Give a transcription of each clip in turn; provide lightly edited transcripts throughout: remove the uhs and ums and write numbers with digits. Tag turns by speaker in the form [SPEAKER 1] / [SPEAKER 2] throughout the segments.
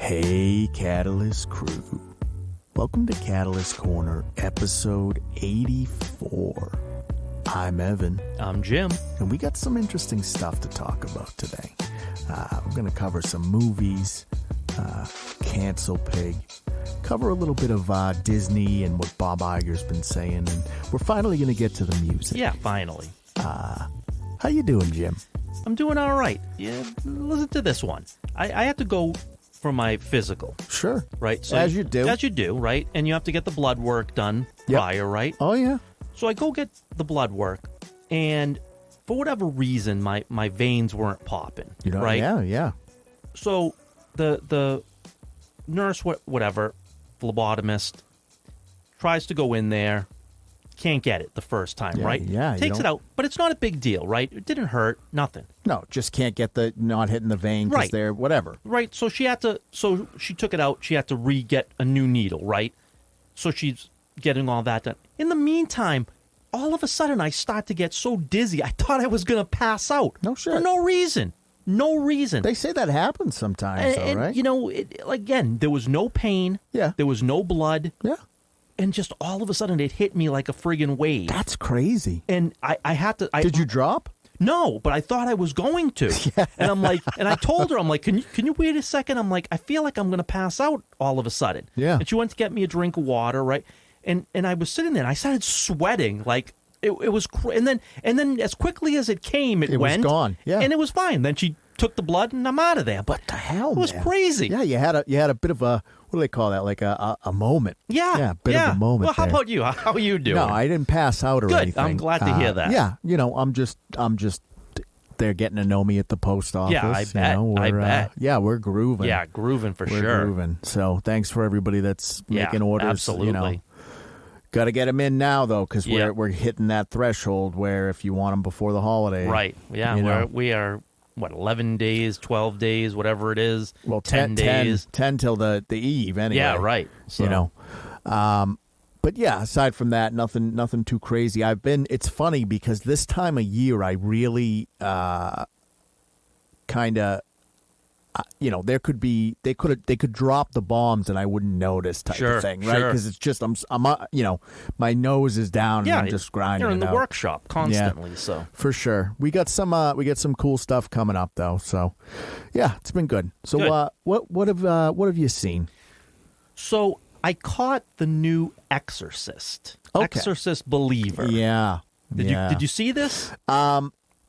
[SPEAKER 1] Hey, Catalyst crew. Welcome to Catalyst Corner, episode 84. I'm Evan.
[SPEAKER 2] I'm Jim.
[SPEAKER 1] And we got some interesting stuff to talk about today. We're going to cover some movies, Cancel Pig, cover a little bit of Disney and what Bob Iger's been saying, and we're finally going to get to the music.
[SPEAKER 2] Yeah, finally.
[SPEAKER 1] How you doing, Jim?
[SPEAKER 2] I'm doing all right. Yeah, listen to this one. I have to go for my physical.
[SPEAKER 1] Sure.
[SPEAKER 2] Right? So
[SPEAKER 1] As you do.
[SPEAKER 2] As you do, right? And you have to get the blood work done prior, right?
[SPEAKER 1] Oh, yeah.
[SPEAKER 2] So I go get the blood work, and for whatever reason, my veins weren't popping, right?
[SPEAKER 1] Yeah.
[SPEAKER 2] So the nurse, whatever, phlebotomist, tries to go in there, can't get it the first time, right?
[SPEAKER 1] Yeah.
[SPEAKER 2] Takes it out, but it's not a big deal, right? It didn't hurt, nothing.
[SPEAKER 1] No, just can't get the not hitting the vein because they're whatever.
[SPEAKER 2] Right, so she took it out, she had to re-get a new needle, right? So she's getting all that done. In the meantime, all of a sudden I start to get so dizzy, I thought I was going to pass out.
[SPEAKER 1] No shit.
[SPEAKER 2] For no reason. No reason.
[SPEAKER 1] They say that happens sometimes, though, right?
[SPEAKER 2] You know, again, there was no pain.
[SPEAKER 1] Yeah.
[SPEAKER 2] There was no blood.
[SPEAKER 1] Yeah.
[SPEAKER 2] And just all of a sudden it hit me like a friggin' wave.
[SPEAKER 1] That's crazy.
[SPEAKER 2] And I had to...
[SPEAKER 1] Did you drop?
[SPEAKER 2] No, but I thought I was going to.
[SPEAKER 1] Yeah.
[SPEAKER 2] And I'm like, and I told her, I'm like, can you wait a second? I'm like, I feel like I'm going to pass out all of a sudden.
[SPEAKER 1] Yeah.
[SPEAKER 2] And she went to get me a drink of water, right? And I was sitting there and I started sweating like it was, and then as quickly as it came, it went.
[SPEAKER 1] It was gone. Yeah.
[SPEAKER 2] And it was fine. Then she took the blood and I'm out of there. But
[SPEAKER 1] what the hell,
[SPEAKER 2] it was
[SPEAKER 1] man?
[SPEAKER 2] crazy.
[SPEAKER 1] Yeah, you had a bit of a, what do they call that? Like a moment.
[SPEAKER 2] Yeah.
[SPEAKER 1] Yeah, a bit of a moment.
[SPEAKER 2] Well, how
[SPEAKER 1] there.
[SPEAKER 2] about you? How are you doing?
[SPEAKER 1] No, I didn't pass out or
[SPEAKER 2] Good.
[SPEAKER 1] anything.
[SPEAKER 2] I'm glad to hear that.
[SPEAKER 1] Yeah, I'm just they're getting to know me at the post office.
[SPEAKER 2] Yeah, I bet. I bet.
[SPEAKER 1] Yeah, we're grooving.
[SPEAKER 2] Yeah, grooving for
[SPEAKER 1] we're
[SPEAKER 2] sure.
[SPEAKER 1] Grooving. So thanks for everybody that's making orders.
[SPEAKER 2] Absolutely.
[SPEAKER 1] Got to get them in now, though, because we're hitting that threshold where if you want them before the holiday.
[SPEAKER 2] Right. Yeah, we are, 11 days, 12 days, whatever it is.
[SPEAKER 1] Well,
[SPEAKER 2] 10 days.
[SPEAKER 1] 10 till the eve, anyway.
[SPEAKER 2] Yeah, right. So.
[SPEAKER 1] But yeah, aside from that, nothing too crazy. It's funny because this time of year, I really kind of, they could drop the bombs and I wouldn't notice type of thing, right? Because it's just I'm my nose is down and I'm just grinding.
[SPEAKER 2] You're in the
[SPEAKER 1] out.
[SPEAKER 2] workshop constantly, so
[SPEAKER 1] for sure. We got some cool stuff coming up though. So yeah, it's been good. So
[SPEAKER 2] good.
[SPEAKER 1] What have you seen?
[SPEAKER 2] So I caught the new Exorcist.
[SPEAKER 1] Okay.
[SPEAKER 2] Exorcist Believer.
[SPEAKER 1] Yeah.
[SPEAKER 2] Did you see this?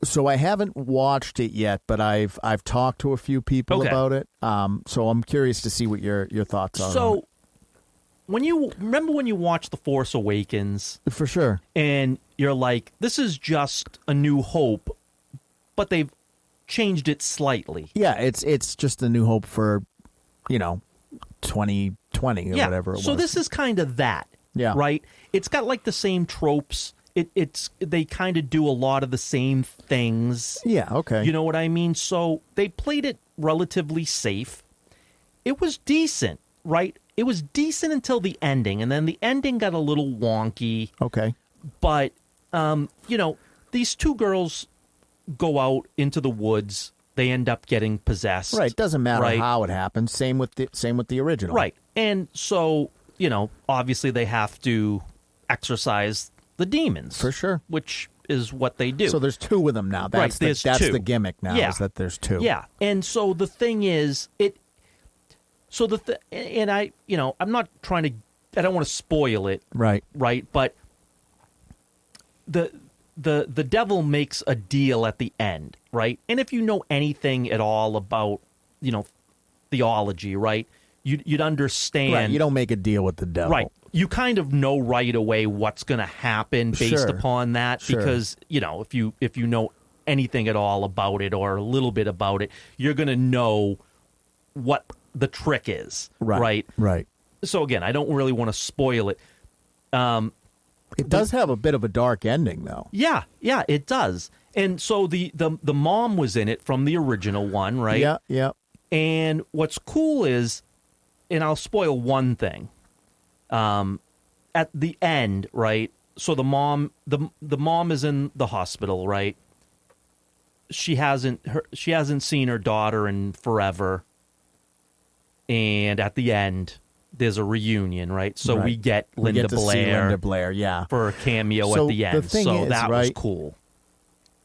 [SPEAKER 1] So I haven't watched it yet, but I've talked to a few people about it. So I'm curious to see what your thoughts are.
[SPEAKER 2] So when you watched The Force Awakens,
[SPEAKER 1] for sure, and
[SPEAKER 2] you're like, this is just A New Hope, but they've changed it slightly.
[SPEAKER 1] Yeah, it's just A New Hope for 2020 or whatever it was.
[SPEAKER 2] So this is kind of that.
[SPEAKER 1] Yeah.
[SPEAKER 2] Right? It's got like the same tropes. They kind of do a lot of the same things.
[SPEAKER 1] Yeah, okay.
[SPEAKER 2] You know what I mean? So they played it relatively safe. It was decent, right? It was decent until the ending, and then the ending got a little wonky.
[SPEAKER 1] Okay.
[SPEAKER 2] But these two girls go out into the woods. They end up getting possessed.
[SPEAKER 1] Right. Doesn't matter how it happens. Same with the original.
[SPEAKER 2] Right. And so, obviously they have to exorcise the demons.
[SPEAKER 1] For sure.
[SPEAKER 2] Which is what they do.
[SPEAKER 1] So there's two of them now. That's
[SPEAKER 2] right,
[SPEAKER 1] that's
[SPEAKER 2] two.
[SPEAKER 1] the gimmick now, is that there's two.
[SPEAKER 2] Yeah. And so the thing is, and I'm not trying to, I don't want to spoil it.
[SPEAKER 1] Right.
[SPEAKER 2] Right. But the devil makes a deal at the end, right? And if you know anything at all about, theology, right, you'd understand.
[SPEAKER 1] Right, you don't make a deal with the devil.
[SPEAKER 2] Right. You kind of know right away what's going to happen based upon that, because, if you know anything at all about it or a little bit about it, you're going to know what the trick is, right?
[SPEAKER 1] Right.
[SPEAKER 2] So again, I don't really want to spoil it.
[SPEAKER 1] It does have a bit of a dark ending, though.
[SPEAKER 2] Yeah, it does. And so the mom was in it from the original one, right?
[SPEAKER 1] Yeah.
[SPEAKER 2] And what's cool is, and I'll spoil one thing. At the end, right? So the mom is in the hospital, right? She hasn't seen her daughter in forever. and at the end there's a reunion, right? So we get Linda
[SPEAKER 1] see Linda Blair, yeah,
[SPEAKER 2] for a cameo at the end. That was cool.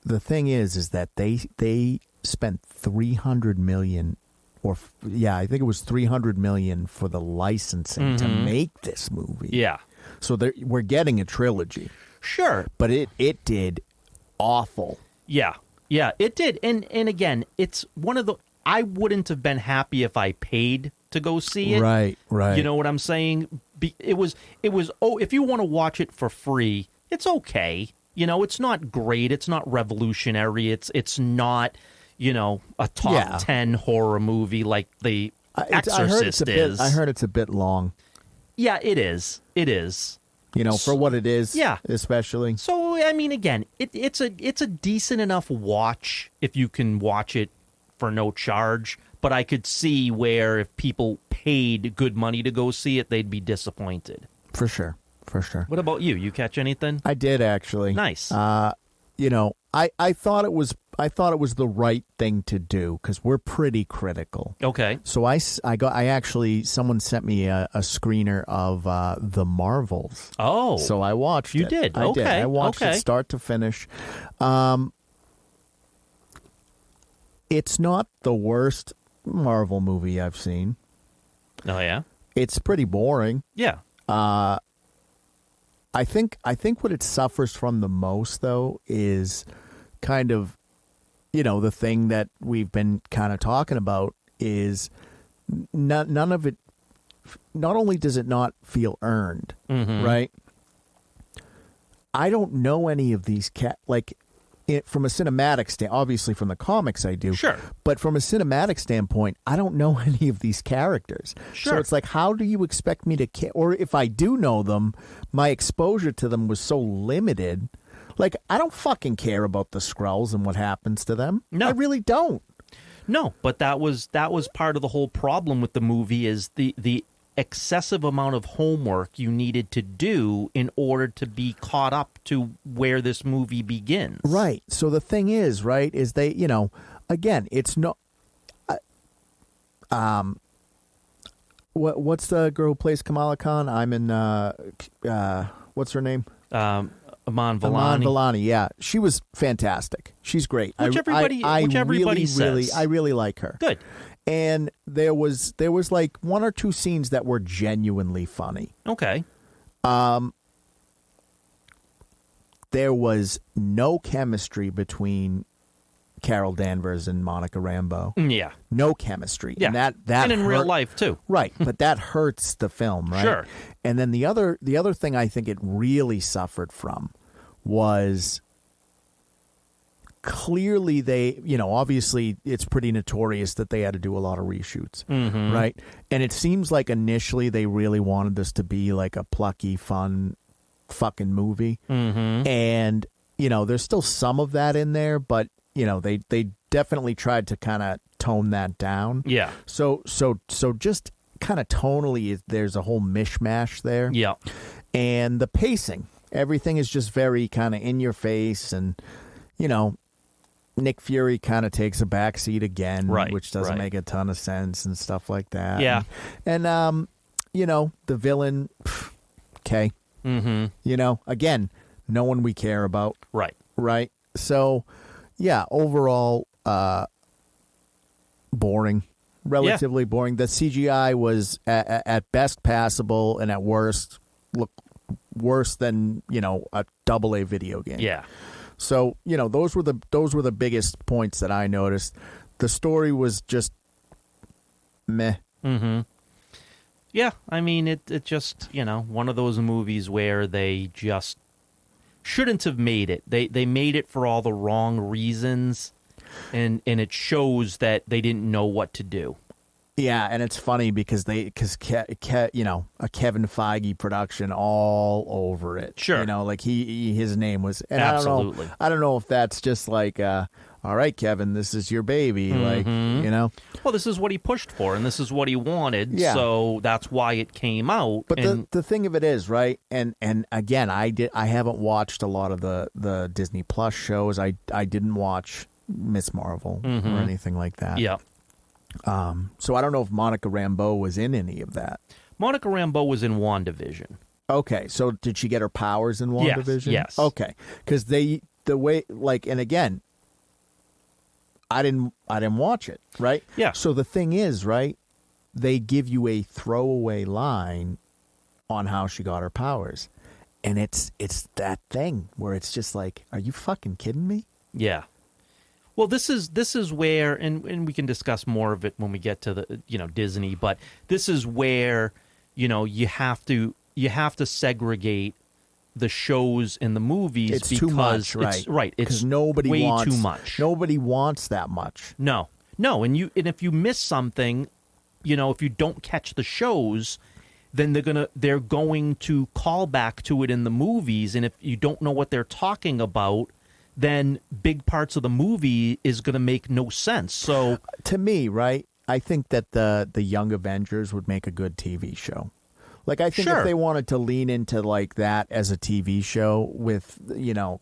[SPEAKER 1] The thing is that they spent $300 million, I think it was $300 million for the licensing to make this movie.
[SPEAKER 2] Yeah.
[SPEAKER 1] So we're getting a trilogy.
[SPEAKER 2] Sure.
[SPEAKER 1] But it did awful.
[SPEAKER 2] Yeah. Yeah, it did. And again, it's one of the... I wouldn't have been happy if I paid to go see it.
[SPEAKER 1] Right.
[SPEAKER 2] You know what I'm saying? It was if you want to watch it for free, it's okay. You know, it's not great. It's not revolutionary. It's not, a top 10 horror movie like the Exorcist is.
[SPEAKER 1] I heard it's a bit long.
[SPEAKER 2] Yeah, it is. It is.
[SPEAKER 1] For what it is.
[SPEAKER 2] Yeah.
[SPEAKER 1] Especially.
[SPEAKER 2] So, I mean, again, it's a decent enough watch if you can watch it for no charge. But I could see where if people paid good money to go see it, they'd be disappointed.
[SPEAKER 1] For sure.
[SPEAKER 2] What about you? You catch anything?
[SPEAKER 1] I did, actually.
[SPEAKER 2] Nice.
[SPEAKER 1] I thought it was the right thing to do because we're pretty critical.
[SPEAKER 2] Okay.
[SPEAKER 1] So someone sent me a screener of The Marvels.
[SPEAKER 2] Oh.
[SPEAKER 1] So I watched it.
[SPEAKER 2] You did?
[SPEAKER 1] I did. I watched it start to finish. It's not the worst Marvel movie I've seen.
[SPEAKER 2] Oh, yeah?
[SPEAKER 1] It's pretty boring.
[SPEAKER 2] Yeah.
[SPEAKER 1] I think what it suffers from the most, though, is kind of, the thing that we've been kind of talking about is none of it. Not only does it not feel earned, right? I don't know any of these from a cinematic standpoint. Obviously, from the comics, I do.
[SPEAKER 2] Sure.
[SPEAKER 1] But from a cinematic standpoint, I don't know any of these characters.
[SPEAKER 2] Sure.
[SPEAKER 1] So it's like, how do you expect me to care? Or if I do know them, my exposure to them was so limited. Like, I don't fucking care about the Skrulls and what happens to them.
[SPEAKER 2] No.
[SPEAKER 1] I really don't.
[SPEAKER 2] No, but that was part of the whole problem with the movie is the excessive amount of homework you needed to do in order to be caught up to where this movie begins.
[SPEAKER 1] Right. So the thing is, right, is they, again, it's not. What's the girl who plays Kamala Khan? I'm in. What's her name?
[SPEAKER 2] Iman Vellani.
[SPEAKER 1] Iman Vellani, yeah, she was fantastic. She's great.
[SPEAKER 2] Which everybody says.
[SPEAKER 1] I really like her.
[SPEAKER 2] Good.
[SPEAKER 1] And there was like one or two scenes that were genuinely funny.
[SPEAKER 2] Okay.
[SPEAKER 1] There was no chemistry between Carol Danvers and Monica Rambeau.
[SPEAKER 2] Yeah.
[SPEAKER 1] No chemistry.
[SPEAKER 2] Yeah.
[SPEAKER 1] And
[SPEAKER 2] and in real life too.
[SPEAKER 1] Right, but that hurts the film, right?
[SPEAKER 2] Sure.
[SPEAKER 1] And then the other thing I think it really suffered from was clearly they, obviously it's pretty notorious that they had to do a lot of reshoots, right? And it seems like initially they really wanted this to be like a plucky, fun fucking movie. And, there's still some of that in there, but, they definitely tried to kind of tone that down.
[SPEAKER 2] Yeah.
[SPEAKER 1] So just kind of tonally, there's a whole mishmash there.
[SPEAKER 2] Yeah.
[SPEAKER 1] And the pacing, everything is just very kind of in your face and, Nick Fury kind of takes a backseat again,
[SPEAKER 2] right,
[SPEAKER 1] which doesn't make a ton of sense and stuff like that.
[SPEAKER 2] Yeah.
[SPEAKER 1] And the villain, okay. Again, no one we care about.
[SPEAKER 2] Right.
[SPEAKER 1] Right. So, yeah, overall, boring. Relatively boring. The CGI was at best passable and at worst looked worse than, a AA video game.
[SPEAKER 2] Yeah.
[SPEAKER 1] So, those were the biggest points that I noticed. The story was just meh.
[SPEAKER 2] Yeah, I mean, it just, one of those movies where they just shouldn't have made it. They made it for all the wrong reasons, and it shows that they didn't know what to do.
[SPEAKER 1] Yeah, and it's funny because a Kevin Feige production all over it.
[SPEAKER 2] Sure,
[SPEAKER 1] like his name was. And
[SPEAKER 2] absolutely.
[SPEAKER 1] I don't know if that's just like, all right, Kevin, this is your baby,
[SPEAKER 2] Well, this is what he pushed for, and this is what he wanted.
[SPEAKER 1] Yeah.
[SPEAKER 2] So that's why it came out.
[SPEAKER 1] But the thing of it is, right, and again, I haven't watched a lot of the Disney Plus shows. I didn't watch Miss Marvel or anything like that.
[SPEAKER 2] Yeah.
[SPEAKER 1] So I don't know if Monica Rambeau was in any of that.
[SPEAKER 2] Monica Rambeau was in WandaVision.
[SPEAKER 1] Okay, so did she get her powers in WandaVision?
[SPEAKER 2] Yes.
[SPEAKER 1] Okay, because the way, like, and again, I didn't watch it, right?
[SPEAKER 2] Yeah.
[SPEAKER 1] So the thing is, right, they give you a throwaway line on how she got her powers, and it's that thing where it's just like, are you fucking kidding me?
[SPEAKER 2] Yeah. Well, this is where, and we can discuss more of it when we get to the Disney, but this is where you have to segregate the shows and the movies.
[SPEAKER 1] It's
[SPEAKER 2] because
[SPEAKER 1] too much, right?
[SPEAKER 2] It's, right. It's
[SPEAKER 1] nobody
[SPEAKER 2] way
[SPEAKER 1] wants
[SPEAKER 2] too much.
[SPEAKER 1] Nobody wants that much.
[SPEAKER 2] No, and if you miss something, if you don't catch the shows, then they're going to call back to it in the movies, and if you don't know what they're talking about, then big parts of the movie is going to make no sense. So
[SPEAKER 1] to me, right, I think that the Young Avengers would make a good TV show. Like, I think if they wanted to lean into like that as a TV show with,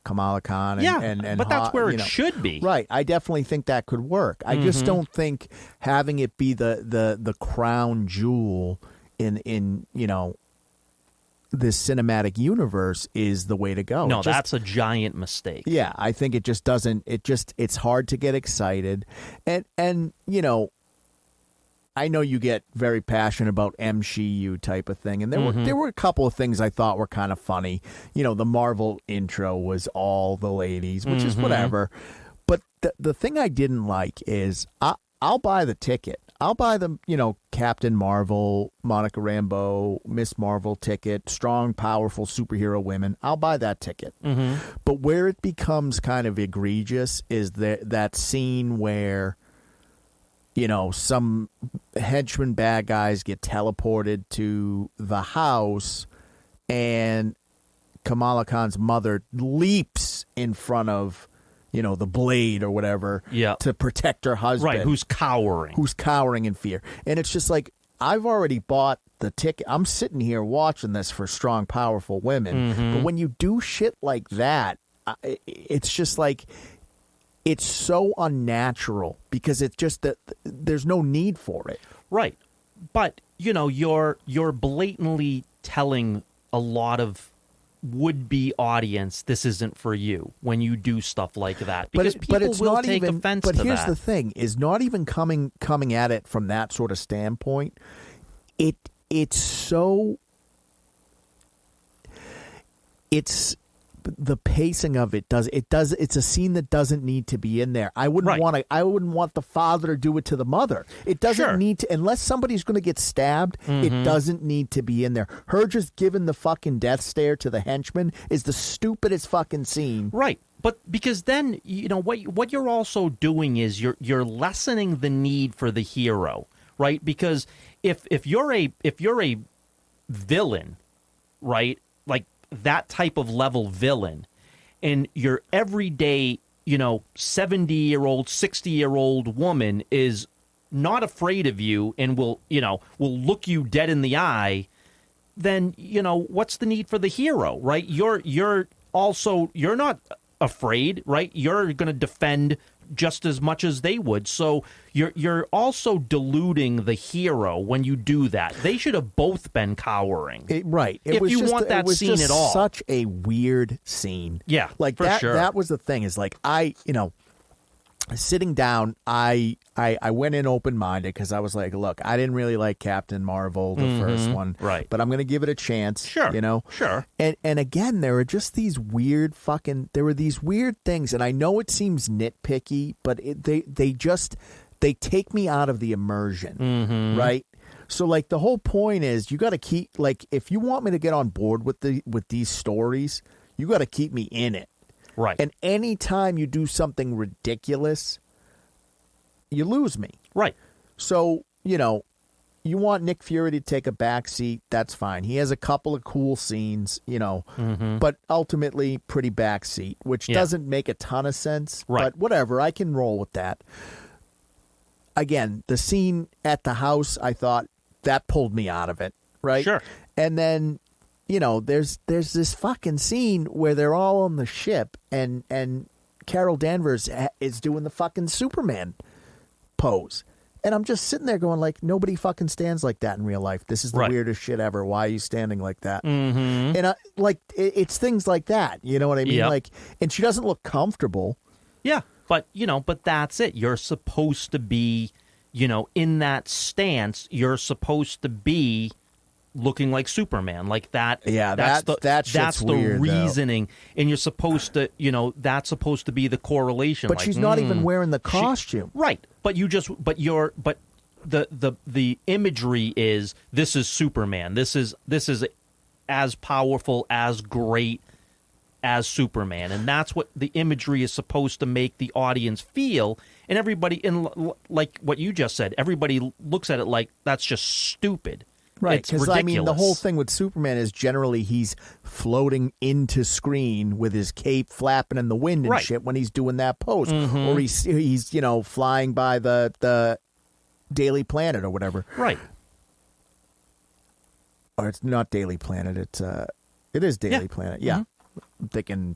[SPEAKER 1] Kamala Khan and
[SPEAKER 2] but that's where it should be.
[SPEAKER 1] Right. I definitely think that could work. I just don't think having it be the crown jewel in this cinematic universe is the way to go.
[SPEAKER 2] No, that's a giant mistake.
[SPEAKER 1] Yeah, I think it just doesn't. It's hard to get excited, and I know you get very passionate about MCU type of thing, and there were a couple of things I thought were kind of funny. The Marvel intro was all the ladies, which is whatever. But the thing I didn't like is I'll buy the ticket. I'll buy the, Captain Marvel, Monica Rambeau, Miss Marvel ticket, strong, powerful superhero women. I'll buy that ticket. But where it becomes kind of egregious is that scene where, some henchmen bad guys get teleported to the house and Kamala Khan's mother leaps in front of the Blade or whatever, to protect her husband.
[SPEAKER 2] Right, who's cowering
[SPEAKER 1] in fear. And it's just like, I've already bought the ticket. I'm sitting here watching this for strong, powerful women. But when you do shit like that, it's just like, it's so unnatural because it's just that there's no need for it.
[SPEAKER 2] Right. But, you're blatantly telling a lot of would-be audience this isn't for you when you do stuff like that, because people will take offense to that.
[SPEAKER 1] But here's the thing, is not even coming at it from that sort of standpoint. It's the pacing of it it's a scene that doesn't need to be in there. I wouldn't want the father to do it to the mother. It doesn't need to, unless somebody's going to get stabbed. It doesn't need to be in there. Her just giving the fucking death stare to the henchman is the stupidest fucking scene.
[SPEAKER 2] Right. But because then, what you're also doing is you're lessening the need for the hero, right? Because if you're a villain, right? Like that type of level villain, and your everyday, 70-year-old, 60-year-old woman is not afraid of you and will look you dead in the eye, then, what's the need for the hero, right? You're not afraid, right? You're going to defend just as much as they would. So you're also diluting the hero when you do that. They should have both been cowering.
[SPEAKER 1] Right.
[SPEAKER 2] If you want that scene at all.
[SPEAKER 1] Such a weird scene.
[SPEAKER 2] Yeah,
[SPEAKER 1] like
[SPEAKER 2] for
[SPEAKER 1] that.
[SPEAKER 2] Sure.
[SPEAKER 1] That was the thing. Is like sitting down, I went in open-minded because I was like, look, I didn't really like Captain Marvel, the first one.
[SPEAKER 2] Right.
[SPEAKER 1] But I'm going to give it a chance.
[SPEAKER 2] Sure. Sure.
[SPEAKER 1] And again, there were just these weird things. And I know it seems nitpicky, but they take me out of the immersion. Right. So like the whole point is you got to keep, like, if you want me to get on board with these stories, you got to keep me in it.
[SPEAKER 2] Right.
[SPEAKER 1] And anytime you do something ridiculous, you lose me.
[SPEAKER 2] Right.
[SPEAKER 1] So, you want Nick Fury to take a back seat, that's fine. He has a couple of cool scenes, but ultimately pretty back seat, which doesn't make a ton of sense.
[SPEAKER 2] Right.
[SPEAKER 1] But whatever, I can roll with that. Again, the scene at the house, I thought that pulled me out of it. Right.
[SPEAKER 2] Sure.
[SPEAKER 1] And then, there's this fucking scene where they're all on the ship and Carol Danvers is doing the fucking Superman pose. And I'm just sitting there going like, nobody fucking stands like that in real life. This is the weirdest shit ever. Why are you standing like that?
[SPEAKER 2] Mm-hmm.
[SPEAKER 1] And it's things like that. You know what I mean?
[SPEAKER 2] Yep.
[SPEAKER 1] Like, and she doesn't look comfortable.
[SPEAKER 2] Yeah, but but that's it. You're supposed to be, in that stance. You're supposed to be looking like Superman, like that.
[SPEAKER 1] Yeah,
[SPEAKER 2] that's the
[SPEAKER 1] weird,
[SPEAKER 2] reasoning, and you're supposed to, that's supposed to be the correlation.
[SPEAKER 1] But
[SPEAKER 2] like,
[SPEAKER 1] she's not even wearing the costume,
[SPEAKER 2] right? But the imagery is, this is Superman. This is as powerful, as great as Superman, and that's what the imagery is supposed to make the audience feel. And everybody, like what you just said, everybody looks at it like that's just stupid.
[SPEAKER 1] Right, because I mean, the whole thing with Superman is generally he's floating into screen with his cape flapping in the wind and shit when he's doing that pose, or he's flying by the Daily Planet or whatever.
[SPEAKER 2] Right.
[SPEAKER 1] Or it's not Daily Planet. It is Daily Planet. Yeah, I'm thinking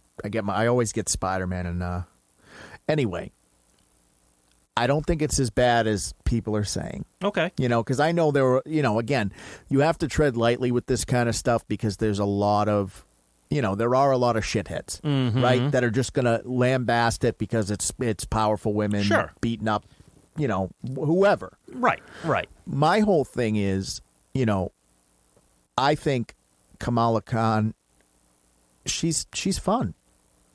[SPEAKER 1] I always get Spider-Man and anyway. I don't think it's as bad as people are saying.
[SPEAKER 2] Okay.
[SPEAKER 1] Because I know there were, again, you have to tread lightly with this kind of stuff because there's a lot of, there are a lot of shitheads, right, that are just going to lambast it because it's powerful women beating up, whoever.
[SPEAKER 2] Right.
[SPEAKER 1] My whole thing is, I think Kamala Khan, she's fun.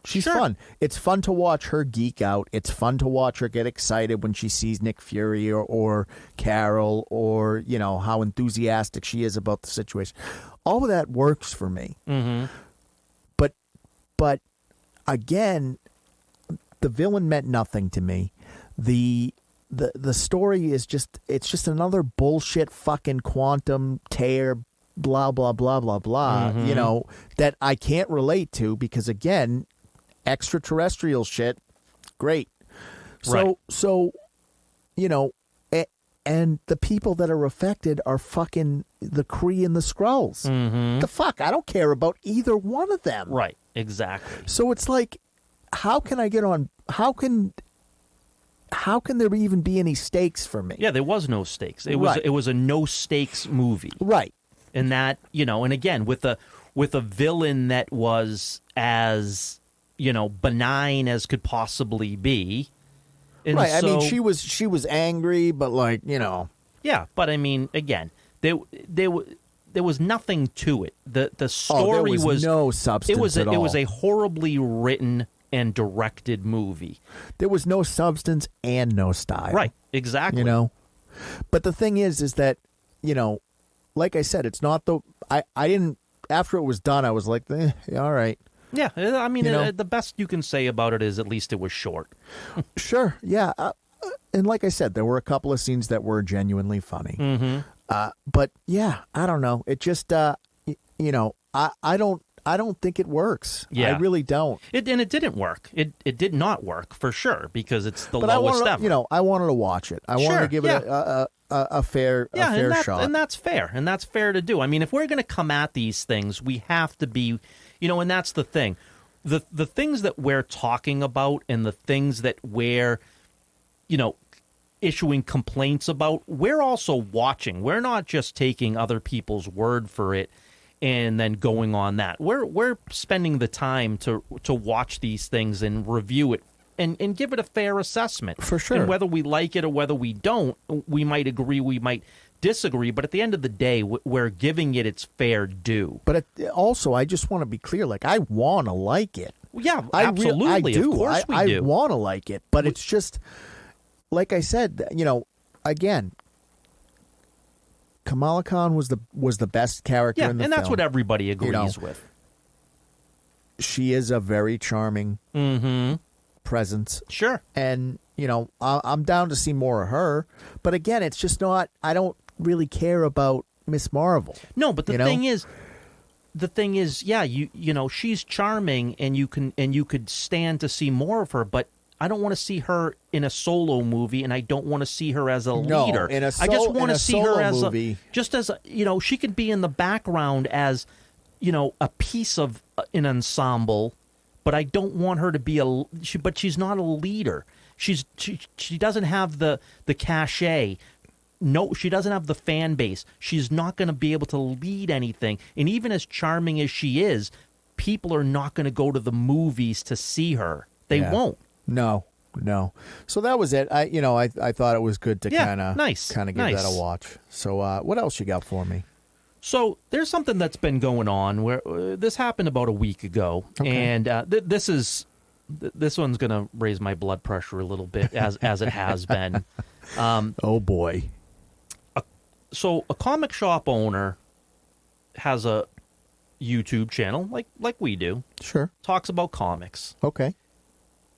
[SPEAKER 1] She's fun. It's fun to watch her geek out. It's fun to watch her get excited when she sees Nick Fury or Carol or, how enthusiastic she is about the situation. All of that works for me.
[SPEAKER 2] Mm-hmm.
[SPEAKER 1] But again, the villain meant nothing to me. The story is it's just another bullshit fucking quantum tear blah, blah, blah, blah, blah, that I can't relate to because, again, extraterrestrial shit, great. So, and the people that are affected are fucking the Kree and the Skrulls. The fuck? I don't care about either one of them.
[SPEAKER 2] Right, exactly.
[SPEAKER 1] So it's like, how can I get on? How can there even be any stakes for me?
[SPEAKER 2] Yeah, there was no stakes. It was a no stakes movie.
[SPEAKER 1] Right.
[SPEAKER 2] And that, and again, with a villain that was as benign as could possibly be. And
[SPEAKER 1] right.
[SPEAKER 2] So,
[SPEAKER 1] I mean, she was angry, but
[SPEAKER 2] yeah. But I mean, again, there was nothing to it. The story
[SPEAKER 1] there was no substance at all.
[SPEAKER 2] It was a horribly written and directed movie.
[SPEAKER 1] There was no substance and no style.
[SPEAKER 2] Right. Exactly.
[SPEAKER 1] But the thing is that like I said, it's not I didn't. After it was done, I was like, all right.
[SPEAKER 2] Yeah, I mean, the best you can say about it is at least it was short.
[SPEAKER 1] Sure, yeah. And like I said, there were a couple of scenes that were genuinely funny.
[SPEAKER 2] Mm-hmm.
[SPEAKER 1] But yeah, I don't know. It just, I don't think it works.
[SPEAKER 2] Yeah.
[SPEAKER 1] I really don't.
[SPEAKER 2] It didn't work. It did not work for sure because it's the lowest ever.
[SPEAKER 1] I wanted to watch it. I wanted to give it a fair shot.
[SPEAKER 2] And that's fair. And that's fair to do. I mean, if we're going to come at these things, we have to be, and that's the thing. The things that we're talking about and the things that we're, issuing complaints about, we're also watching. We're not just taking other people's word for it and then going on that. We're spending the time to watch these things and review it and give it a fair assessment.
[SPEAKER 1] For sure.
[SPEAKER 2] And whether we like it or whether we don't, we might agree, we might disagree, but at the end of the day, we're giving it its fair due.
[SPEAKER 1] But also, I just want to be clear, I want to like it.
[SPEAKER 2] Yeah, absolutely.
[SPEAKER 1] I do.
[SPEAKER 2] Of course we do.
[SPEAKER 1] I want to like it, but it's just, like I said, again, Kamala Khan was the best character in the film.
[SPEAKER 2] And that's what everybody agrees with.
[SPEAKER 1] She is a very charming presence.
[SPEAKER 2] Sure.
[SPEAKER 1] And, I'm down to see more of her. But again, it's just not, I don't really care about Miss Marvel.
[SPEAKER 2] No, but the thing is, yeah, she's charming and you could stand to see more of her, but I don't want to see her in a solo movie, and I don't want to see her as a leader. I just want to see her as she could be in the background as, a piece of an ensemble, but I don't want her to be but she's not a leader. She doesn't have the cachet she doesn't have the fan base. She's not going to be able to lead anything. And even as charming as she is, people are not going to go to the movies to see her. They won't.
[SPEAKER 1] No. So that was it. I thought it was good to kind of give that a watch. So what else you got for me?
[SPEAKER 2] So there's something that's been going on where this happened about a week ago, and this one's going to raise my blood pressure a little bit as it has been.
[SPEAKER 1] Oh boy.
[SPEAKER 2] So a comic shop owner has a YouTube channel like we do.
[SPEAKER 1] Sure.
[SPEAKER 2] Talks about comics.
[SPEAKER 1] Okay.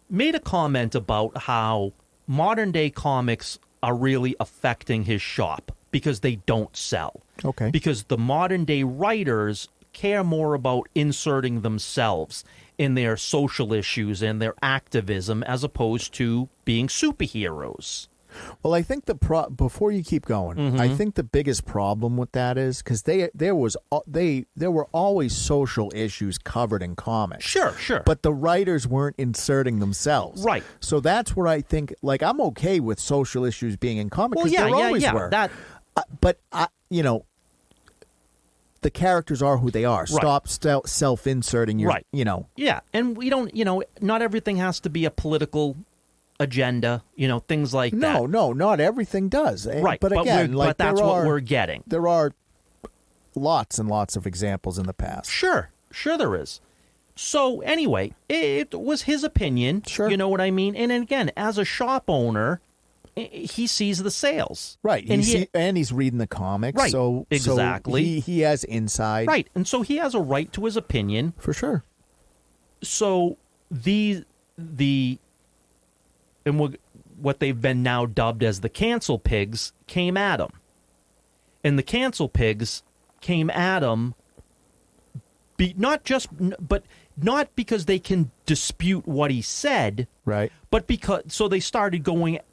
[SPEAKER 2] Made a comment about how modern day comics are really affecting his shop because they don't sell.
[SPEAKER 1] Okay.
[SPEAKER 2] Because the modern day writers care more about inserting themselves in their social issues and their activism as opposed to being superheroes.
[SPEAKER 1] Well, I think before you keep going, I think the biggest problem with that is because there were always social issues covered in comics.
[SPEAKER 2] Sure.
[SPEAKER 1] But the writers weren't inserting themselves.
[SPEAKER 2] Right.
[SPEAKER 1] So that's where I think, I'm okay with social issues being in comics because there always were. But the characters are who they are. Stop self-inserting your,
[SPEAKER 2] Yeah, and we don't, not everything has to be a political agenda, things like that.
[SPEAKER 1] No, not everything does.
[SPEAKER 2] Right.
[SPEAKER 1] But again,
[SPEAKER 2] but that's what we're getting.
[SPEAKER 1] There are lots and lots of examples in the past.
[SPEAKER 2] Sure there is. So anyway, it was his opinion.
[SPEAKER 1] Sure.
[SPEAKER 2] You know what I mean? And again, as a shop owner, he sees the sales.
[SPEAKER 1] Right. And he's reading the comics.
[SPEAKER 2] Right.
[SPEAKER 1] So
[SPEAKER 2] exactly.
[SPEAKER 1] So he has insight.
[SPEAKER 2] Right. And so he has a right to his opinion.
[SPEAKER 1] For sure.
[SPEAKER 2] So what they've been now dubbed as the cancel pigs came at him. And the cancel pigs came at him not because they can dispute what he said,
[SPEAKER 1] right?
[SPEAKER 2] But so they started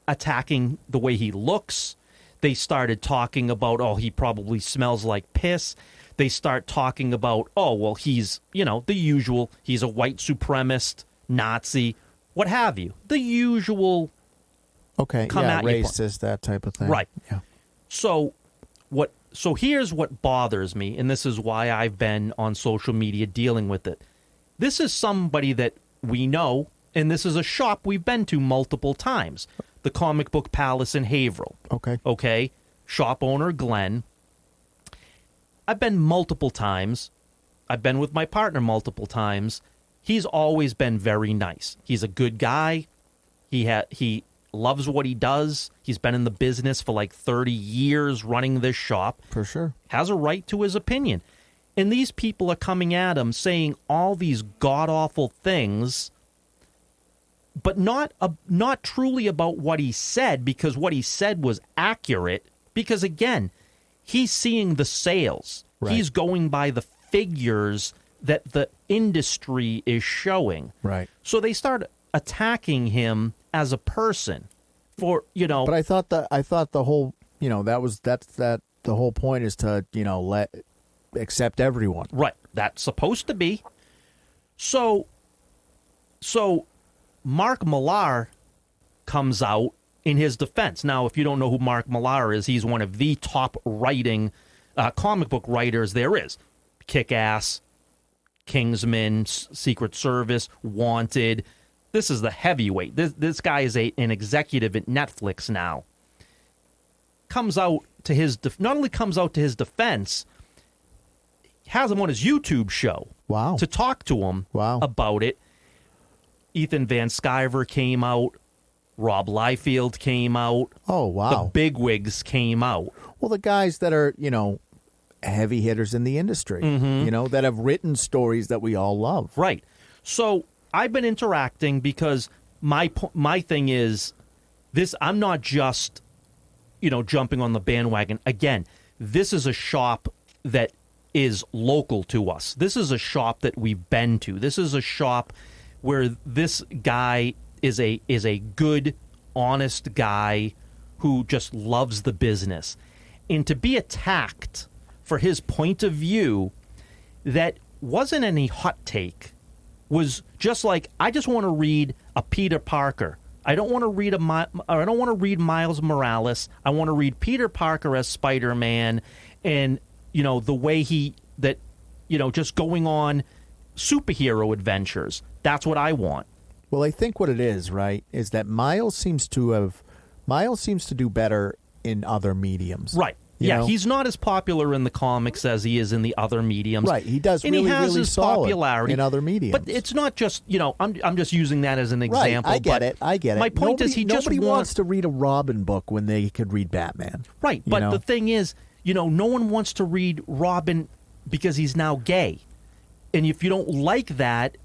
[SPEAKER 2] attacking the way he looks. They started talking about, he probably smells like piss. They start talking about, he's, the usual, he's a white supremacist, Nazi, what have you. The usual.
[SPEAKER 1] Okay, racist, that type of thing.
[SPEAKER 2] Right.
[SPEAKER 1] Yeah.
[SPEAKER 2] So here's what bothers me, and this is why I've been on social media dealing with it. This is somebody that we know, and this is a shop we've been to multiple times. The Comic Book Palace in Haverhill. Okay. Shop owner Glenn. I've been multiple times. I've been with my partner multiple times. He's always been very nice. He's a good guy. He loves what he does. He's been in the business for 30 years running this shop.
[SPEAKER 1] For sure.
[SPEAKER 2] Has a right to his opinion. And these people are coming at him saying all these god-awful things, but not truly about what he said, because what he said was accurate. Because, again, he's seeing the sales. Right. He's going by the figures that the industry is showing.
[SPEAKER 1] Right.
[SPEAKER 2] So they start attacking him as a person for,
[SPEAKER 1] But I thought the whole, the whole point is to, accept everyone.
[SPEAKER 2] Right. That's supposed to be. So Mark Millar comes out in his defense. Now, if you don't know who Mark Millar is, he's one of the top writing comic book writers there is. Kick-Ass, Kingsman, Secret Service, Wanted. This is the heavyweight. This guy is an executive at Netflix now. Comes out to his not only comes out to his defense, has him on his YouTube show.
[SPEAKER 1] Wow.
[SPEAKER 2] To talk to him about it. Ethan Van Sciver came out. Rob Liefeld came out.
[SPEAKER 1] Oh, wow.
[SPEAKER 2] The bigwigs came out.
[SPEAKER 1] Well, the guys that are, heavy hitters in the industry, that have written stories that we all love.
[SPEAKER 2] Right. So I've been interacting because my thing is this. I'm not just, jumping on the bandwagon. Again, this is a shop that is local to us. This is a shop that we've been to. This is a shop where this guy is a good, honest guy who just loves the business. And to be attacked for his point of view that wasn't any hot take, was just like, I just want to read a Peter Parker I don't want to read I don't want to read Miles Morales. I want to read Peter Parker as Spider-Man, and the way just going on superhero adventures. That's what I want.
[SPEAKER 1] Well, I think what it is, right, is that Miles seems to do better in other mediums.
[SPEAKER 2] Right. Yeah, he's not as popular in the comics as he is in the other mediums.
[SPEAKER 1] Right, he does
[SPEAKER 2] and
[SPEAKER 1] really,
[SPEAKER 2] he has
[SPEAKER 1] really
[SPEAKER 2] his
[SPEAKER 1] solid
[SPEAKER 2] popularity
[SPEAKER 1] in other mediums.
[SPEAKER 2] But it's not just, I'm just using that as an example.
[SPEAKER 1] Right, I get it.
[SPEAKER 2] My point is
[SPEAKER 1] nobody wants to read a Robin book when they could read Batman.
[SPEAKER 2] Right, but the thing is, no one wants to read Robin because he's now gay. And if you don't like that,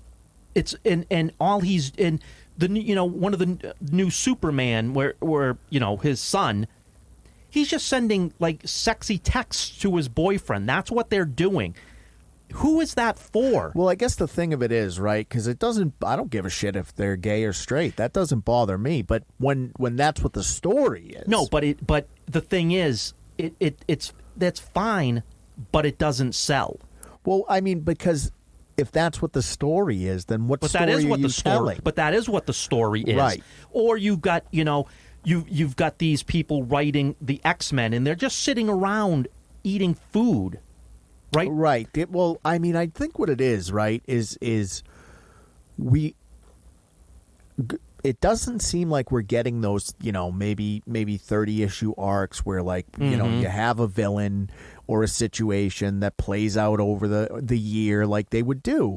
[SPEAKER 2] it's and all he's in the one of the new Superman where his son, he's just sending like sexy texts to his boyfriend. That's what they're doing. Who is that for?
[SPEAKER 1] Well, I guess the thing of it is, right, because I don't give a shit if they're gay or straight. That doesn't bother me. But when that's what the story is.
[SPEAKER 2] No, but the thing is, that's fine, but it doesn't sell.
[SPEAKER 1] Well, I mean, because if that's what the story is, then what story are you telling?
[SPEAKER 2] But that is what the story is.
[SPEAKER 1] Right.
[SPEAKER 2] Or you've got, you've got these people writing the X-Men, and they're just sitting around eating food, right?
[SPEAKER 1] Right. Well, I mean, I think what it is, right, is it doesn't seem like we're getting those, maybe 30-issue arcs where, like, you have a villain or a situation that plays out over the year like they would do.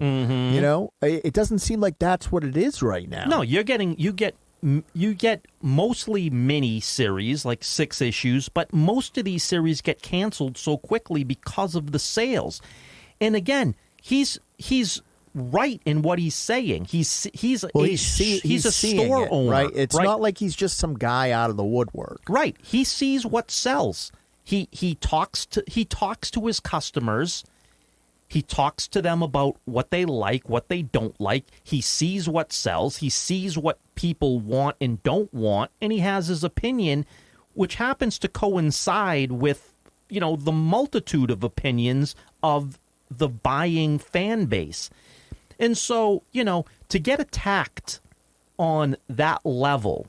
[SPEAKER 1] It doesn't seem like that's what it is right now.
[SPEAKER 2] No, you get mostly mini series, like 6 issues, but most of these series get canceled so quickly because of the sales. And again, he's right in what he's saying. He's a store owner,
[SPEAKER 1] right? It's not like he's just some guy out of the woodwork.
[SPEAKER 2] Right. He sees what sells. He talks to his customers. He talks to them about what they like, what they don't like. He sees what sells. He sees what people want and don't want, and he has his opinion, which happens to coincide with, the multitude of opinions of the buying fan base. And so, to get attacked on that level,